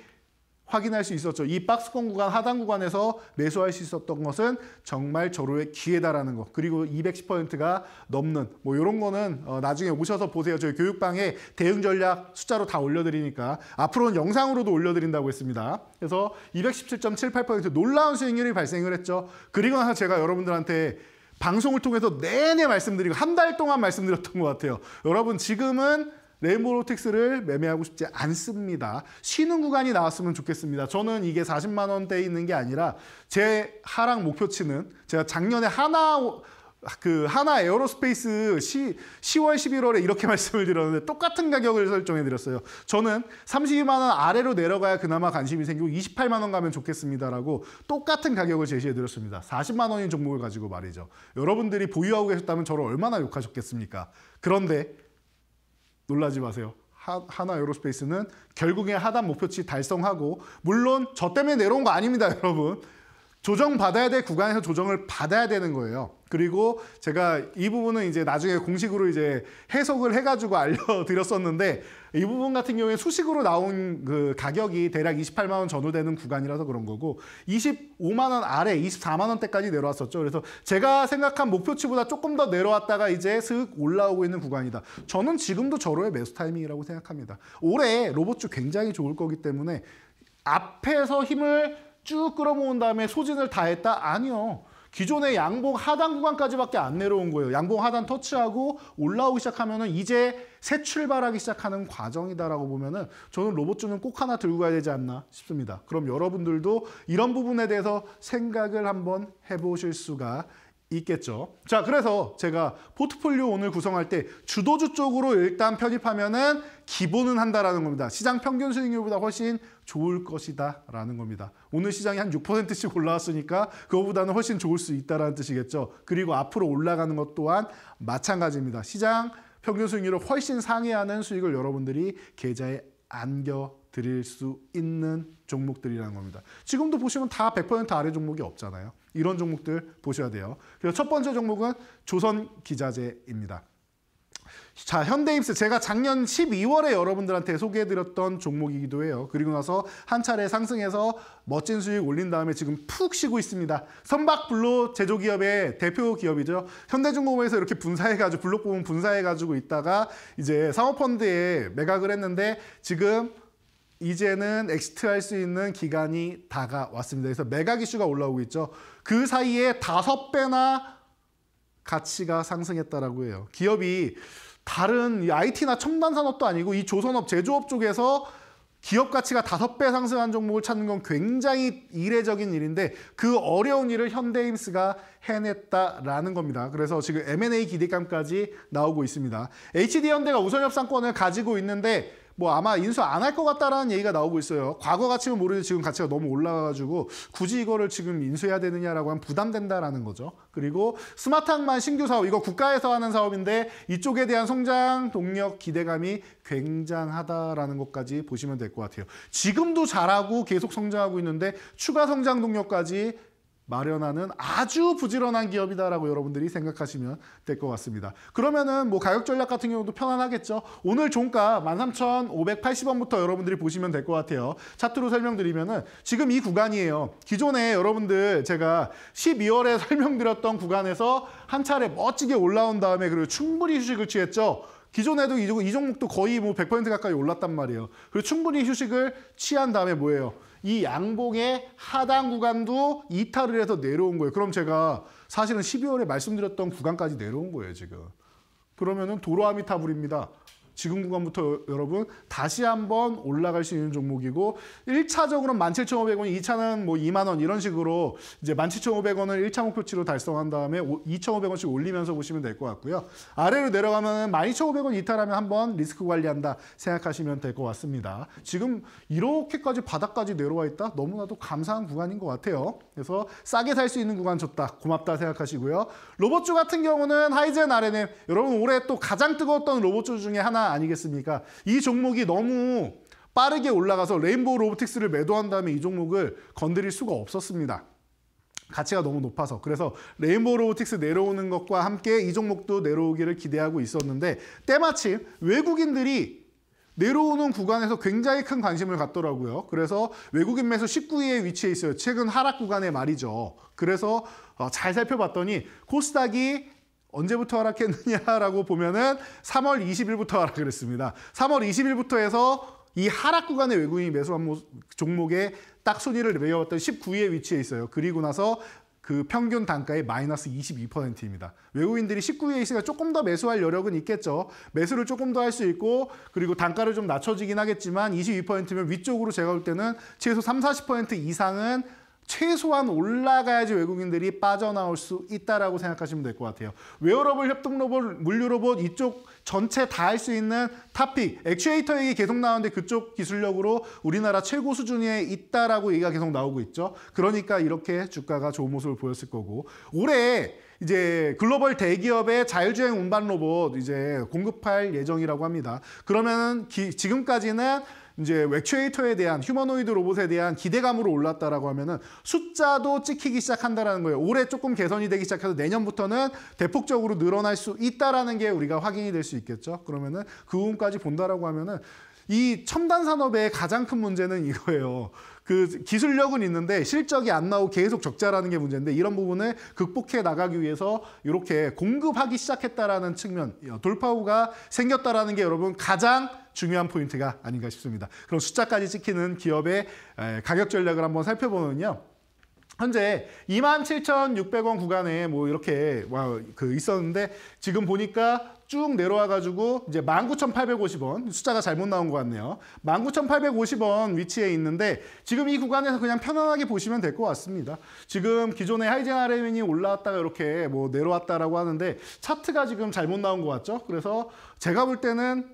확인할 수 있었죠. 이 박스권 구간, 하단 구간에서 매수할 수 있었던 것은 정말 절호의 기회다라는 거. 그리고 210%가 넘는 뭐 이런 거는 나중에 오셔서 보세요. 저희 교육방에 대응 전략 숫자로 다 올려드리니까 앞으로는 영상으로도 올려드린다고 했습니다. 그래서 217.78% 놀라운 수익률이 발생을 했죠. 그리고 나서 제가 여러분들한테 방송을 통해서 내내 말씀드리고 한 달 동안 말씀드렸던 것 같아요. 여러분 지금은 레인보우 로보틱스를 매매하고 싶지 않습니다. 쉬는 구간이 나왔으면 좋겠습니다. 저는 이게 40만 원대에 있는 게 아니라 제 하락 목표치는 제가 작년에 하나 에어로스페이스 10월, 11월에 이렇게 말씀을 드렸는데 똑같은 가격을 설정해 드렸어요. 저는 32만 원 아래로 내려가야 그나마 관심이 생기고 28만 원 가면 좋겠습니다라고 똑같은 가격을 제시해 드렸습니다. 40만 원인 종목을 가지고 말이죠. 여러분들이 보유하고 계셨다면 저를 얼마나 욕하셨겠습니까? 그런데 놀라지 마세요. 하나 에어로스페이스는 결국에 하단 목표치 달성하고 물론 저 때문에 내려온 거 아닙니다, 여러분. 조정받아야 될 구간에서 조정을 받아야 되는 거예요. 그리고 제가 이 부분은 이제 나중에 공식으로 이제 해석을 해가지고 알려드렸었는데 이 부분 같은 경우에 수식으로 나온 그 가격이 대략 28만 원 전후 되는 구간이라서 그런 거고 25만 원 아래 24만 원대까지 내려왔었죠. 그래서 제가 생각한 목표치보다 조금 더 내려왔다가 이제 슥 올라오고 있는 구간이다. 저는 지금도 절호의 매수 타이밍이라고 생각합니다. 올해 로봇주 굉장히 좋을 거기 때문에 앞에서 힘을 쭉 끌어모은 다음에 소진을 다 했다? 아니요. 기존의 양봉 하단 구간까지밖에 안 내려온 거예요. 양봉 하단 터치하고 올라오기 시작하면은 이제 새 출발하기 시작하는 과정이다라고 보면은 저는 로봇주는 꼭 하나 들고 가야 되지 않나 싶습니다. 그럼 여러분들도 이런 부분에 대해서 생각을 한번 해보실 수가 있겠죠. 자, 그래서 제가 포트폴리오 오늘 구성할 때 주도주 쪽으로 일단 편입하면은 기본은 한다라는 겁니다. 시장 평균 수익률보다 훨씬 좋을 것이다 라는 겁니다. 오늘 시장이 한 6%씩 올라왔으니까 그거보다는 훨씬 좋을 수 있다라는 뜻이겠죠. 그리고 앞으로 올라가는 것 또한 마찬가지입니다. 시장 평균 수익률을 훨씬 상회하는 수익을 여러분들이 계좌에 안겨 드릴 수 있는 종목들이라는 겁니다. 지금도 보시면 다 100% 아래 종목이 없잖아요. 이런 종목들 보셔야 돼요. 그래서 첫 번째 종목은 조선기자재입니다. 자, 현대임스 제가 작년 12월에 여러분들한테 소개해드렸던 종목이기도 해요. 그리고 나서 한 차례 상승해서 멋진 수익 올린 다음에 지금 푹 쉬고 있습니다. 선박블록 제조기업의 대표 기업이죠. 현대중공업에서 이렇게 분사해가지고 블록 부분 분사해가지고 있다가 이제 사모펀드에 매각을 했는데 지금 이제는 엑시트할 수 있는 기간이 다가왔습니다. 그래서 매각 이슈가 올라오고 있죠. 그 사이에 5배나 가치가 상승했다라고 해요. 기업이 다른 IT나 첨단 산업도 아니고 이 조선업, 제조업 쪽에서 기업 가치가 5배 상승한 종목을 찾는 건 굉장히 이례적인 일인데 그 어려운 일을 현대임스가 해냈다라는 겁니다. 그래서 지금 M&A 기대감까지 나오고 있습니다. HD현대가 우선협상권을 가지고 있는데 뭐 아마 인수 안 할 것 같다라는 얘기가 나오고 있어요. 과거 가치는 모르는데 지금 가치가 너무 올라가가지고 굳이 이거를 지금 인수해야 되느냐라고 하면 부담된다라는 거죠. 그리고 스마트항만 신규 사업, 이거 국가에서 하는 사업인데 이쪽에 대한 성장 동력 기대감이 굉장하다라는 것까지 보시면 될 것 같아요. 지금도 잘하고 계속 성장하고 있는데 추가 성장 동력까지 마련하는 아주 부지런한 기업이다라고 여러분들이 생각하시면 될 것 같습니다. 그러면은 뭐 가격 전략 같은 경우도 편안하겠죠. 오늘 종가 13,580원부터 여러분들이 보시면 될 것 같아요. 차트로 설명드리면은 지금 이 구간이에요. 기존에 여러분들 제가 12월에 설명드렸던 구간에서 한 차례 멋지게 올라온 다음에 그리고 충분히 휴식을 취했죠. 기존에도 이 종목도 거의 뭐 100% 가까이 올랐단 말이에요. 그리고 충분히 휴식을 취한 다음에 뭐예요? 이 양봉의 하단 구간도 이탈을 해서 내려온 거예요. 그럼 제가 사실은 12월에 말씀드렸던 구간까지 내려온 거예요, 지금. 그러면은 도로아미타불입니다. 지금 구간부터 여러분 다시 한번 올라갈 수 있는 종목이고 1차적으로는 17,500원이 2차는 뭐 2만 원 이런 식으로 이제 17,500원을 1차 목표치로 달성한 다음에 2,500원씩 올리면서 보시면 될 것 같고요. 아래로 내려가면 12,500원 이탈하면 한번 리스크 관리한다 생각하시면 될 것 같습니다. 지금 이렇게까지 바닥까지 내려와 있다? 너무나도 감사한 구간인 것 같아요. 그래서 싸게 살 수 있는 구간 좋다. 고맙다 생각하시고요. 로봇주 같은 경우는 하이젠 RNM 여러분 올해 또 가장 뜨거웠던 로봇주 중에 하나 아니겠습니까? 이 종목이 너무 빠르게 올라가서 레인보우 로보틱스를 매도한 다음에 이 종목을 건드릴 수가 없었습니다. 가치가 너무 높아서. 그래서 레인보우 로보틱스 내려오는 것과 함께 이 종목도 내려오기를 기대하고 있었는데 때마침 외국인들이 내려오는 구간에서 굉장히 큰 관심을 갖더라고요. 그래서 외국인 매수 19위에 위치해 있어요. 최근 하락 구간에 말이죠. 그래서 잘 살펴봤더니 코스닥이 언제부터 하락했느냐라고 보면은 3월 20일부터 하락을 했습니다. 3월 20일부터 해서 이 하락 구간의 외국인이 매수한 종목에 딱 순위를 매겨봤더니 19위에 위치해 있어요. 그리고 나서 그 평균 단가의 마이너스 22%입니다. 외국인들이 19위에 있으니까 조금 더 매수할 여력은 있겠죠. 매수를 조금 더 할 수 있고 그리고 단가를 좀 낮춰지긴 하겠지만 22%면 위쪽으로 제가 볼 때는 최소 30-40% 이상은 최소한 올라가야지 외국인들이 빠져나올 수 있다라고 생각하시면 될 것 같아요. 웨어러블, 협동로봇, 물류로봇 이쪽 전체 다 할 수 있는 탑픽, 액추에이터 얘기 계속 나오는데 그쪽 기술력으로 우리나라 최고 수준에 있다라고 얘기가 계속 나오고 있죠. 그러니까 이렇게 주가가 좋은 모습을 보였을 거고 올해 이제 글로벌 대기업의 자율주행 운반 로봇 이제 공급할 예정이라고 합니다. 그러면은 지금까지는 이제 액추에이터에 대한 휴머노이드 로봇에 대한 기대감으로 올랐다라고 하면은 숫자도 찍히기 시작한다라는 거예요. 올해 조금 개선이 되기 시작해서 내년부터는 대폭적으로 늘어날 수 있다라는 게 우리가 확인이 될 수 있겠죠. 그러면은 그 부분까지 본다라고 하면은 이 첨단 산업의 가장 큰 문제는 이거예요. 그 기술력은 있는데 실적이 안 나오고 계속 적자라는 게 문제인데 이런 부분을 극복해 나가기 위해서 이렇게 공급하기 시작했다라는 측면, 돌파구가 생겼다라는 게 여러분 가장 중요한 포인트가 아닌가 싶습니다. 그럼 숫자까지 찍히는 기업의 가격 전략을 한번 살펴보면요. 현재 27,600원 구간에 뭐 이렇게 있었는데 지금 보니까 쭉 내려와가지고 이제 19,850원 숫자가 잘못 나온 것 같네요. 19,850원 위치에 있는데 지금 이 구간에서 그냥 편안하게 보시면 될 것 같습니다. 지금 기존의 하이젠 RM이 올라왔다가 이렇게 뭐 내려왔다라고 하는데 차트가 지금 잘못 나온 것 같죠? 그래서 제가 볼 때는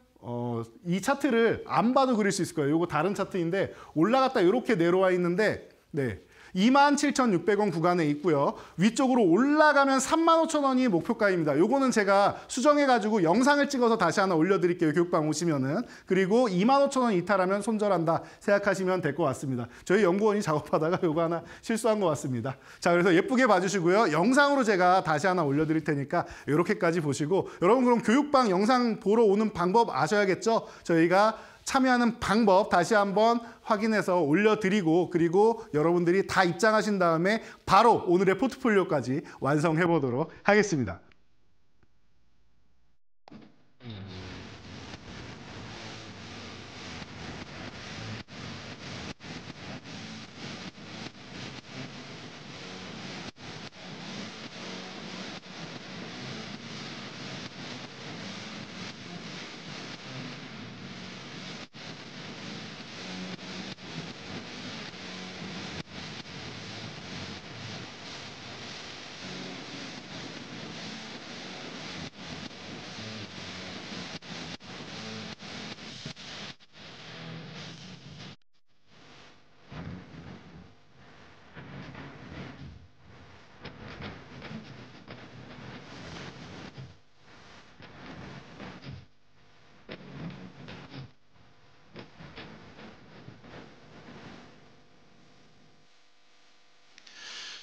이 차트를 안 봐도 그릴 수 있을 거예요. 이거 다른 차트인데 올라갔다 이렇게 내려와 있는데 네. 27,600원 구간에 있고요. 위쪽으로 올라가면 35,000원이 목표가입니다. 요거는 제가 수정해가지고 영상을 찍어서 다시 하나 올려드릴게요. 교육방 오시면은. 그리고 25,000원 이탈하면 손절한다 생각하시면 될 것 같습니다. 저희 연구원이 작업하다가 요거 하나 실수한 것 같습니다. 자, 그래서 예쁘게 봐주시고요. 영상으로 제가 다시 하나 올려드릴 테니까 이렇게까지 보시고, 여러분 그럼 교육방 영상 보러 오는 방법 아셔야겠죠? 저희가 참여하는 방법 다시 한번 확인해서 올려드리고, 그리고 여러분들이 다 입장하신 다음에 바로 오늘의 포트폴리오까지 완성해 보도록 하겠습니다.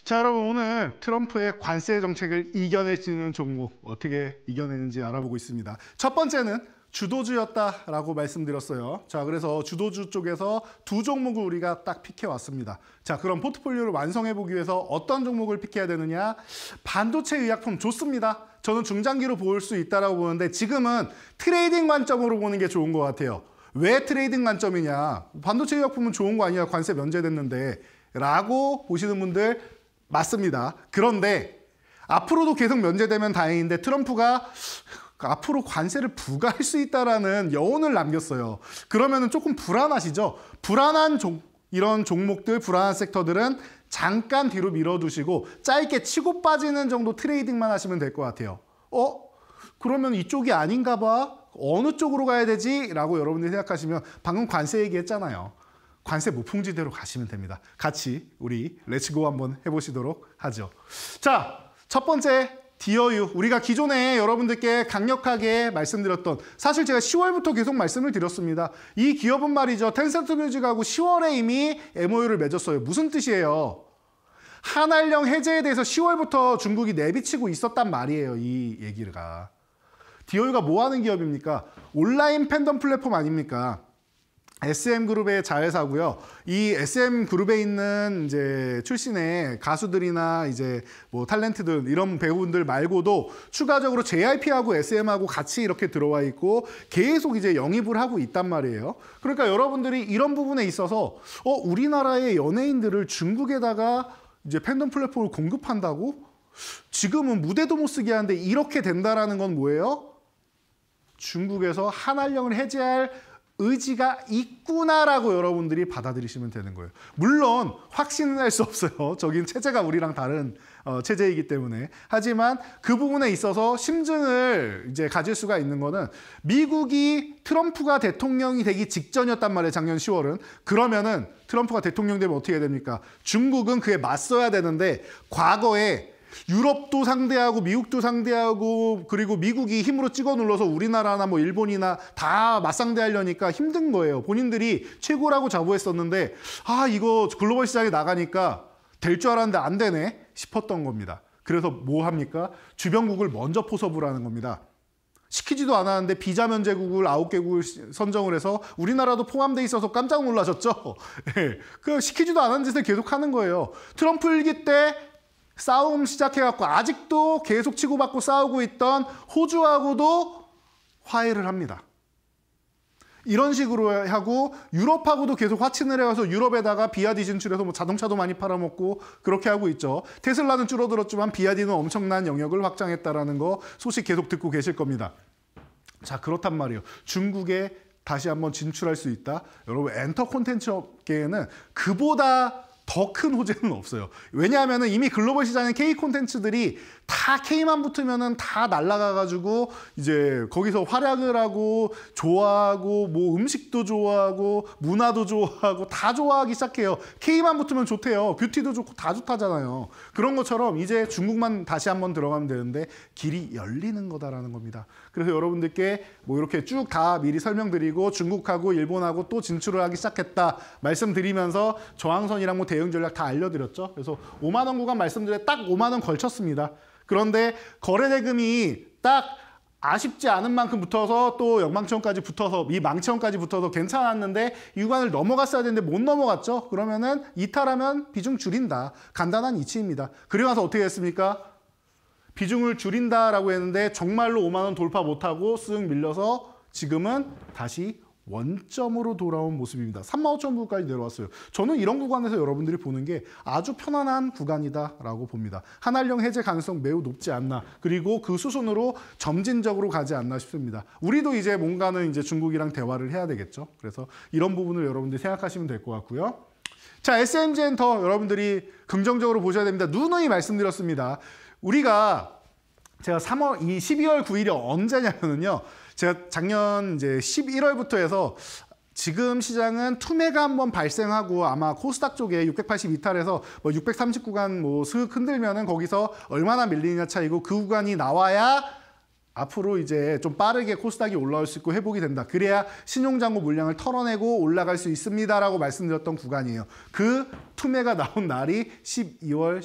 자, 여러분 오늘 트럼프의 관세 정책을 이겨내지는 종목 어떻게 이겨내는지 알아보고 있습니다. 첫 번째는 주도주였다라고 말씀드렸어요. 자, 그래서 주도주 쪽에서 두 종목을 우리가 딱 픽해 왔습니다. 자, 그럼 포트폴리오를 완성해 보기 위해서 어떤 종목을 픽해야 되느냐? 반도체 의약품 좋습니다. 저는 중장기로 볼 수 있다라고 보는데 지금은 트레이딩 관점으로 보는 게 좋은 것 같아요. 왜 트레이딩 관점이냐? 반도체 의약품은 좋은 거 아니야? 관세 면제됐는데 라고 보시는 분들 맞습니다. 그런데 앞으로도 계속 면제되면 다행인데 트럼프가 앞으로 관세를 부과할 수 있다라는 여운을 남겼어요. 그러면은 조금 불안하시죠? 이런 종목들, 불안한 섹터들은 잠깐 뒤로 밀어두시고 짧게 치고 빠지는 정도 트레이딩만 하시면 될 것 같아요. 그러면 이쪽이 아닌가 봐? 어느 쪽으로 가야 되지? 라고 여러분들이 생각하시면 방금 관세 얘기했잖아요. 관세 무풍지대로 가시면 됩니다. 같이 우리 렛츠고 한번 해보시도록 하죠. 자, 첫 번째 디어유. 우리가 기존에 여러분들께 강력하게 말씀드렸던, 사실 제가 10월부터 계속 말씀을 드렸습니다. 이 기업은 말이죠. 텐센트 뮤직하고 10월에 이미 MOU를 맺었어요. 무슨 뜻이에요? 한알령 해제에 대해서 10월부터 중국이 내비치고 있었단 말이에요. 이 얘기가. 디어유가 뭐 하는 기업입니까? 온라인 팬덤 플랫폼 아닙니까? SM그룹의 자회사고요. 이 SM그룹에 있는 이제 출신의 가수들이나 이제 뭐 탤런트들 이런 배우분들 말고도 추가적으로 JYP하고 SM하고 같이 이렇게 들어와 있고 계속 이제 영입을 하고 있단 말이에요. 그러니까 여러분들이 이런 부분에 있어서 우리나라의 연예인들을 중국에다가 이제 팬덤 플랫폼을 공급한다고? 지금은 무대도 못 쓰게 하는데 이렇게 된다라는 건 뭐예요? 중국에서 한알령을 해제할 의지가 있구나라고 여러분들이 받아들이시면 되는 거예요. 물론 확신은 할 수 없어요. 저긴 체제가 우리랑 다른 체제이기 때문에. 하지만 그 부분에 있어서 심증을 이제 가질 수가 있는 거는 미국이 트럼프가 대통령이 되기 직전이었단 말이에요. 작년 10월은. 그러면은 트럼프가 대통령 되면 어떻게 됩니까? 중국은 그에 맞서야 되는데 과거에 유럽도 상대하고 미국도 상대하고 그리고 미국이 힘으로 찍어 눌러서 우리나라나 뭐 일본이나 다 맞상대하려니까 힘든 거예요. 본인들이 최고라고 자부했었는데 이거 글로벌 시장에 나가니까 될 줄 알았는데 안 되네 싶었던 겁니다. 그래서 뭐 합니까? 주변국을 먼저 포섭을 하는 겁니다. 시키지도 않았는데 비자 면제국을 9개국을 선정을 해서 우리나라도 포함돼 있어서 깜짝 놀라셨죠? 그 시키지도 않은 짓을 계속 하는 거예요. 트럼프 일기 때 싸움 시작해갖고 아직도 계속 치고받고 싸우고 있던 호주하고도 화해를 합니다. 이런 식으로 하고 유럽하고도 계속 화친을 해와서 유럽에다가 비아디 진출해서 뭐 자동차도 많이 팔아먹고 그렇게 하고 있죠. 테슬라는 줄어들었지만 비아디는 엄청난 영역을 확장했다라는 거 소식 계속 듣고 계실 겁니다. 자, 그렇단 말이에요. 중국에 다시 한번 진출할 수 있다. 여러분 엔터 콘텐츠 업계에는 그보다 더 큰 호재는 없어요. 왜냐하면 이미 글로벌 시장의 K 콘텐츠들이 다 K만 붙으면은 다 날아가가지고 이제 거기서 활약을 하고 좋아하고 뭐 음식도 좋아하고 문화도 좋아하고 다 좋아하기 시작해요. K만 붙으면 좋대요. 뷰티도 좋고 다 좋다잖아요. 그런 것처럼 이제 중국만 다시 한번 들어가면 되는데 길이 열리는 거다라는 겁니다. 그래서 여러분들께 뭐 이렇게 쭉 다 미리 설명드리고 중국하고 일본하고 또 진출을 하기 시작했다 말씀드리면서 저항선이랑 뭐 대응 전략 다 알려드렸죠. 그래서 5만 원 구간 말씀드려 딱 5만 원 걸쳤습니다. 그런데 거래 대금이 딱 아쉽지 않은 만큼 붙어서 또 영망치원까지 붙어서 이 망치원까지 붙어서 괜찮았는데 이 구간을 넘어갔어야 되는데 못 넘어갔죠. 그러면은 이탈하면 비중 줄인다. 간단한 이치입니다. 그리고 나서 어떻게 했습니까? 비중을 줄인다라고 했는데 정말로 5만 원 돌파 못하고 쓱 밀려서 지금은 다시 원점으로 돌아온 모습입니다. 35,000부까지 내려왔어요. 저는 이런 구간에서 여러분들이 보는 게 아주 편안한 구간이다라고 봅니다. 한알령 해제 가능성 매우 높지 않나. 그리고 그 수순으로 점진적으로 가지 않나 싶습니다. 우리도 이제 뭔가는 이제 중국이랑 대화를 해야 되겠죠. 그래서 이런 부분을 여러분들이 생각하시면 될 것 같고요. 자, SMG엔터 여러분들이 긍정적으로 보셔야 됩니다. 누누이 말씀드렸습니다. 우리가 제가 12월 9일이 언제냐면요. 제가 작년 이제 11월부터 해서 지금 시장은 투매가 한번 발생하고 아마 코스닥 쪽에 680 이탈해서 뭐 630 구간 뭐 슥 흔들면은 거기서 얼마나 밀리느냐 차이고 그 구간이 나와야 앞으로 이제 좀 빠르게 코스닥이 올라올 수 있고 회복이 된다. 그래야 신용잔고 물량을 털어내고 올라갈 수 있습니다라고 말씀드렸던 구간이에요. 그 투매가 나온 날이 12월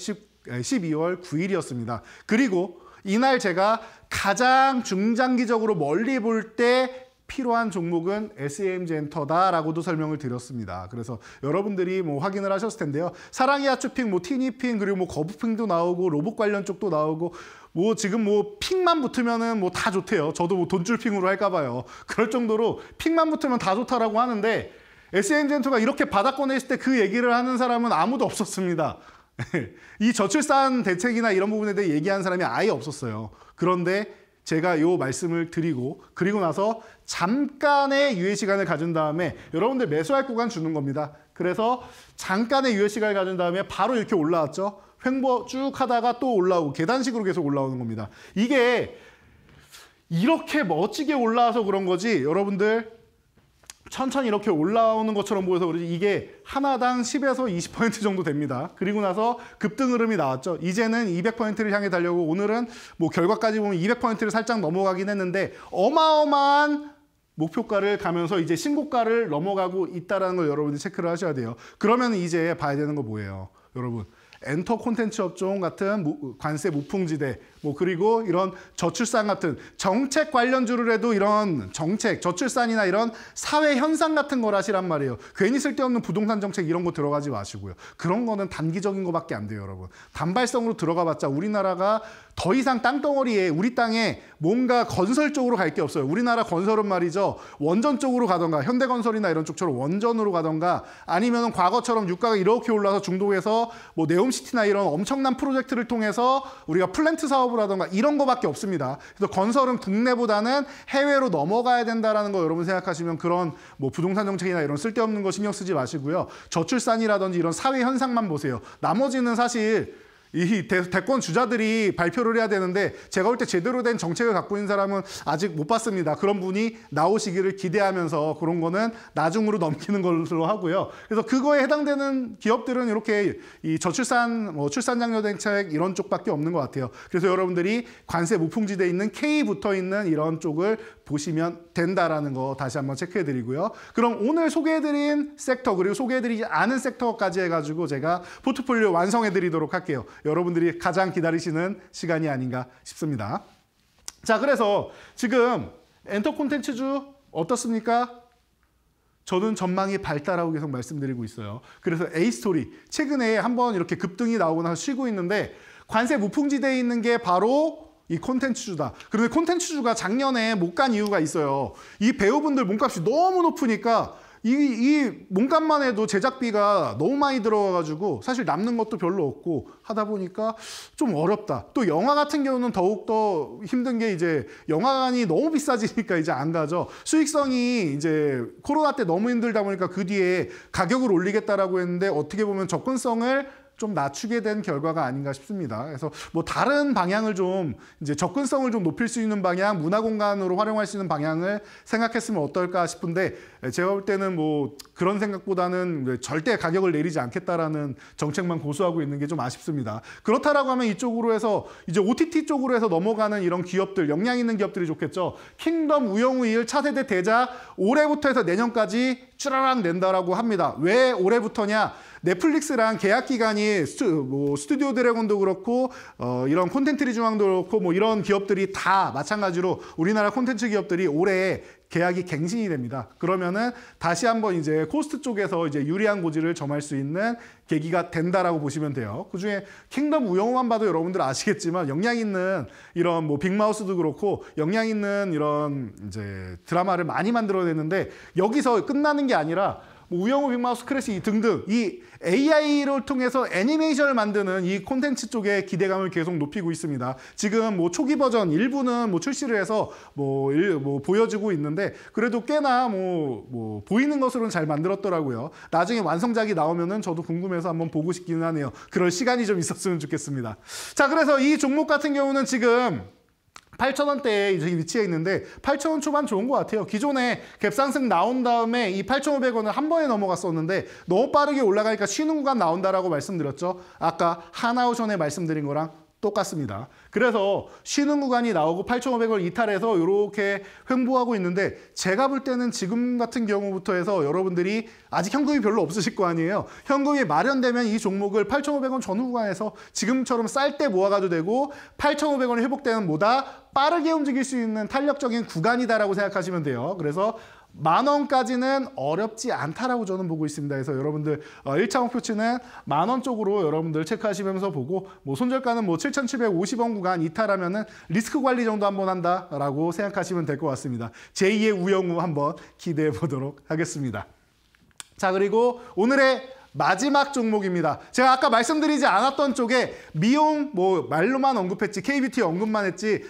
9일이었습니다. 그리고 이날 제가 가장 중장기적으로 멀리 볼 때 필요한 종목은 SMG엔터다라고도 설명을 드렸습니다. 그래서 여러분들이 뭐 확인을 하셨을 텐데요. 사랑이 하추핑, 뭐 티니핑, 그리고 뭐 거부핑도 나오고 로봇 관련 쪽도 나오고 뭐 지금 뭐 핑만 붙으면은 뭐 다 좋대요. 저도 뭐 돈줄 핑으로 할까 봐요. 그럴 정도로 핑만 붙으면 다 좋다라고 하는데 SMG엔터가 이렇게 바닥권에 있을 때 그 얘기를 하는 사람은 아무도 없었습니다. 이 저출산 대책이나 이런 부분에 대해 얘기하는 사람이 아예 없었어요. 그런데 제가 요 말씀을 드리고 그리고 나서 잠깐의 유예 시간을 가진 다음에 여러분들 매수할 구간 주는 겁니다. 그래서 잠깐의 유예 시간을 가진 다음에 바로 이렇게 올라왔죠. 횡보 쭉 하다가 또 올라오고 계단식으로 계속 올라오는 겁니다. 이게 이렇게 멋지게 올라와서 그런 거지 여러분들 천천히 이렇게 올라오는 것처럼 보여서 그러지 이게 하나당 10에서 20% 정도 됩니다. 그리고 나서 급등 흐름이 나왔죠. 이제는 200%를 향해 달려고 오늘은 뭐 결과까지 보면 200%를 살짝 넘어가긴 했는데 어마어마한 목표가를 가면서 이제 신고가를 넘어가고 있다는 걸 여러분이 체크를 하셔야 돼요. 그러면 이제 봐야 되는 거 뭐예요? 여러분. 엔터 콘텐츠 업종 같은 관세 무풍지대 뭐 그리고 이런 저출산 같은 정책 관련주를 해도 이런 정책, 저출산이나 이런 사회 현상 같은 걸 하시란 말이에요. 괜히 쓸데없는 부동산 정책 이런 거 들어가지 마시고요. 그런 거는 단기적인 거밖에 안 돼요, 여러분. 단발성으로 들어가봤자 우리나라가 더 이상 땅덩어리에 우리 땅에 뭔가 건설 쪽으로 갈 게 없어요. 우리나라 건설은 말이죠. 원전 쪽으로 가던가 현대건설이나 이런 쪽처럼 원전으로 가던가 아니면 과거처럼 유가가 이렇게 올라서 중동에서 뭐 네옴시티나 이런 엄청난 프로젝트를 통해서 우리가 플랜트 사업을 하던가 이런 거밖에 없습니다. 그래서 건설은 국내보다는 해외로 넘어가야 된다는 거 여러분 생각하시면 그런 뭐 부동산 정책이나 이런 쓸데없는 거 신경 쓰지 마시고요. 저출산이라든지 이런 사회 현상만 보세요. 나머지는 사실 이 대권 주자들이 발표를 해야 되는데 제가 볼 때 제대로 된 정책을 갖고 있는 사람은 아직 못 봤습니다. 그런 분이 나오시기를 기대하면서 그런 거는 나중으로 넘기는 걸로 하고요. 그래서 그거에 해당되는 기업들은 이렇게 이 저출산, 뭐 출산장려 대책 이런 쪽밖에 없는 것 같아요. 그래서 여러분들이 관세 무풍지대에 있는 K 붙어 있는 이런 쪽을 보시면 된다라는 거 다시 한번 체크해드리고요. 그럼 오늘 소개해드린 섹터 그리고 소개해드리지 않은 섹터까지 해가지고 제가 포트폴리오 완성해드리도록 할게요. 여러분들이 가장 기다리시는 시간이 아닌가 싶습니다. 자, 그래서 지금 엔터 콘텐츠주 어떻습니까? 저는 전망이 밝다라고 계속 말씀드리고 있어요. 그래서 A스토리 최근에 한번 이렇게 급등이 나오고 나서 쉬고 있는데 관세 무풍지대에 있는 게 바로 이 콘텐츠주다. 그런데 콘텐츠주가 작년에 못 간 이유가 있어요. 이 배우분들 몸값이 너무 높으니까 이 몸값만 해도 제작비가 너무 많이 들어가가지고 사실 남는 것도 별로 없고 하다 보니까 좀 어렵다. 또 영화 같은 경우는 더욱더 힘든 게 이제 영화관이 너무 비싸지니까 이제 안 가죠. 수익성이 이제 코로나 때 너무 힘들다 보니까 그 뒤에 가격을 올리겠다라고 했는데 어떻게 보면 접근성을 좀 낮추게 된 결과가 아닌가 싶습니다. 그래서 뭐 다른 방향을 좀 이제 접근성을 좀 높일 수 있는 방향, 문화 공간으로 활용할 수 있는 방향을 생각했으면 어떨까 싶은데 제가 볼 때는 뭐 그런 생각보다는 절대 가격을 내리지 않겠다라는 정책만 고수하고 있는 게 좀 아쉽습니다. 그렇다라고 하면 이쪽으로 해서 이제 OTT 쪽으로 해서 넘어가는 이런 기업들, 역량 있는 기업들이 좋겠죠. 킹덤, 우영우 2일 차세대 대작 올해부터 해서 내년까지 쭈라랑 낸다라고 합니다. 왜 올해부터냐? 넷플릭스랑 계약 기간이 스튜디오 드래곤도 그렇고 이런 콘텐츠리 중앙도 그렇고 뭐 이런 기업들이 다 마찬가지로 우리나라 콘텐츠 기업들이 올해 계약이 갱신이 됩니다. 그러면은 다시 한번 이제 코스트 쪽에서 이제 유리한 고지를 점할 수 있는 계기가 된다라고 보시면 돼요. 그중에 킹덤 우영우만 봐도 여러분들 아시겠지만 역량 있는 이런 뭐 빅마우스도 그렇고 역량 있는 이런 이제 드라마를 많이 만들어냈는데 여기서 끝나는 게 아니라 우영우 빅마우스 크래시 등등 이 AI를 통해서 애니메이션을 만드는 이 콘텐츠 쪽에 기대감을 계속 높이고 있습니다. 지금 뭐 초기 버전 일부는 뭐 출시를 해서 뭐 보여지고 있는데 그래도 꽤나 뭐 보이는 것으로는 잘 만들었더라고요. 나중에 완성작이 나오면은 저도 궁금해서 한번 보고 싶기는 하네요. 그럴 시간이 좀 있었으면 좋겠습니다. 자, 그래서 이 종목 같은 경우는 지금 8,000원대에 이제 위치해 있는데 8,000원 초반 좋은 것 같아요. 기존에 갭상승 나온 다음에 이 8,500원을 한 번에 넘어갔었는데 너무 빠르게 올라가니까 쉬는 구간 나온다라고 말씀드렸죠. 아까 하나오션에 말씀드린 거랑 똑같습니다. 그래서 쉬는 구간이 나오고 8,500원 이탈해서 이렇게 횡보하고 있는데 제가 볼 때는 지금 같은 경우부터 해서 여러분들이 아직 현금이 별로 없으실 거 아니에요. 현금이 마련되면 이 종목을 8,500원 전후 구간에서 지금처럼 쌀 때 모아가도 되고 8,500원이 회복되는 보다 빠르게 움직일 수 있는 탄력적인 구간이다라고 생각하시면 돼요. 그래서 10,000원까지는 어렵지 않다라고 저는 보고 있습니다. 그래서 여러분들 1차 목표치는 10,000원 쪽으로 여러분들 체크하시면서 보고 뭐 손절가는 뭐 7,750원 구간 이탈하면은 리스크 관리 정도 한번 한다라고 생각하시면 될 것 같습니다. 제2의 우영우 한번 기대해 보도록 하겠습니다. 자, 그리고 오늘의 마지막 종목입니다. 제가 아까 말씀드리지 않았던 쪽에 미용 뭐 말로만 언급했지 K뷰티 언급만 했지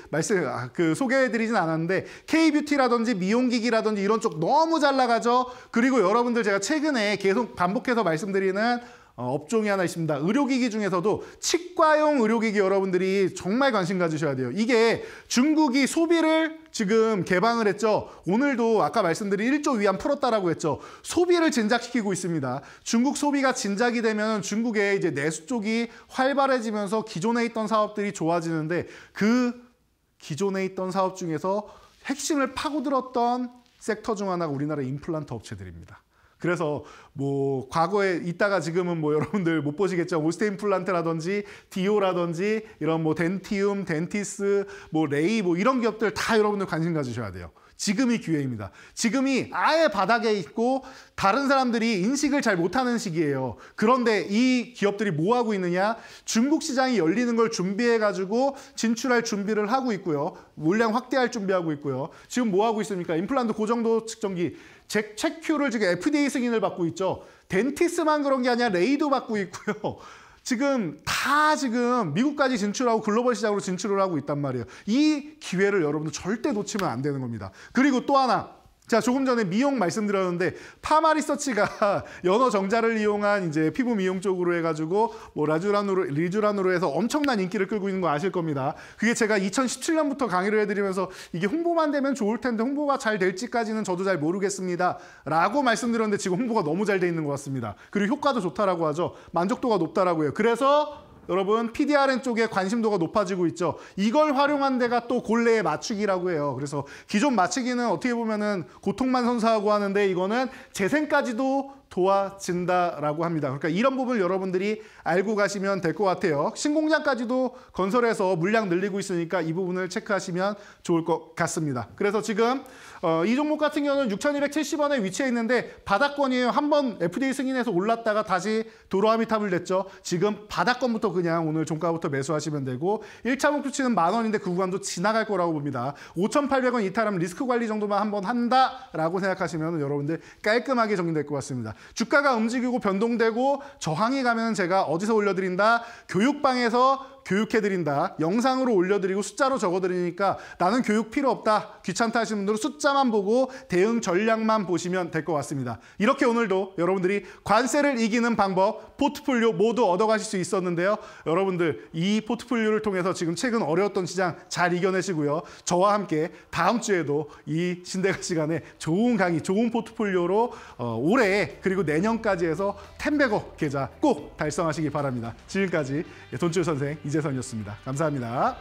소개해드리진 않았는데 K뷰티라든지 미용기기라든지 이런 쪽 너무 잘 나가죠. 그리고 여러분들 제가 최근에 계속 반복해서 말씀드리는 업종이 하나 있습니다. 의료기기 중에서도 치과용 의료기기 여러분들이 정말 관심 가지셔야 돼요. 이게 중국이 소비를 지금 개방을 했죠. 오늘도 아까 말씀드린 1조 위안 풀었다라고 했죠. 소비를 진작시키고 있습니다. 중국 소비가 진작이 되면 중국의 이제 내수 쪽이 활발해지면서 기존에 있던 사업들이 좋아지는데 그 기존에 있던 사업 중에서 핵심을 파고들었던 섹터 중 하나가 우리나라 임플란트 업체들입니다. 그래서 뭐 과거에 있다가 지금은 뭐 여러분들 못 보시겠죠. 올스테 임플란트라든지 디오라든지 이런 뭐 덴티움, 덴티스, 뭐 레이 뭐 이런 기업들 다 여러분들 관심 가지셔야 돼요. 지금이 기회입니다. 지금이 아예 바닥에 있고 다른 사람들이 인식을 잘 못하는 시기예요. 그런데 이 기업들이 뭐 하고 있느냐? 중국 시장이 열리는 걸 준비해가지고 진출할 준비를 하고 있고요. 물량 확대할 준비하고 있고요. 지금 뭐 하고 있습니까? 임플란트 고정도 측정기 잭큐를 지금 FDA 승인을 받고 있죠. 덴티스만 그런 게 아니라 레이도 받고 있고요. 지금 미국까지 진출하고 글로벌 시장으로 진출을 하고 있단 말이에요. 이 기회를 여러분들 절대 놓치면 안 되는 겁니다. 그리고 또 하나. 자, 조금 전에 미용 말씀드렸는데 파마리서치가 연어 정자를 이용한 이제 피부 미용 쪽으로 해가지고 뭐 리쥬란으로 해서 엄청난 인기를 끌고 있는 거 아실 겁니다. 그게 제가 2017년부터 강의를 해드리면서 이게 홍보만 되면 좋을 텐데 홍보가 잘 될지까지는 저도 잘 모르겠습니다. 라고 말씀드렸는데 지금 홍보가 너무 잘 돼 있는 것 같습니다. 그리고 효과도 좋다라고 하죠. 만족도가 높다라고 해요. 그래서 여러분 PDRN 쪽에 관심도가 높아지고 있죠. 이걸 활용한 데가 또 골래의 맞추기라고 해요. 그래서 기존 맞추기는 어떻게 보면은 고통만 선사하고 하는데 이거는 재생까지도 도와진다라고 합니다. 그러니까 이런 부분을 여러분들이 알고 가시면 될 것 같아요. 신공장까지도 건설해서 물량 늘리고 있으니까 이 부분을 체크하시면 좋을 것 같습니다. 그래서 지금 이 종목 같은 경우는 6,270원에 위치해 있는데 바닥권이에요. 한번 FDA 승인해서 올랐다가 다시 도로아미탑을 냈죠. 지금 바닥권부터 그냥 오늘 종가부터 매수하시면 되고 1차 목표치는 10,000원인데 그 구간도 지나갈 거라고 봅니다. 5,800원 이탈하면 리스크 관리 정도만 한번 한다라고 생각하시면 여러분들 깔끔하게 정리될 것 같습니다. 주가가 움직이고 변동되고 저항이 가면 제가 어디서 올려드린다? 교육방에서 교육해드린다. 영상으로 올려드리고 숫자로 적어드리니까 나는 교육 필요 없다. 귀찮다 하시는 분들은 숫자만 보고 대응 전략만 보시면 될 것 같습니다. 이렇게 오늘도 여러분들이 관세를 이기는 방법, 포트폴리오 모두 얻어가실 수 있었는데요. 여러분들 이 포트폴리오를 통해서 지금 최근 어려웠던 시장 잘 이겨내시고요. 저와 함께 다음 주에도 이 신대가 시간에 좋은 강의, 좋은 포트폴리오로 올해 그리고 내년까지 해서 10백억 계좌 꼭 달성하시기 바랍니다. 지금까지 돈줄 선생 이재선이었습니다. 감사합니다.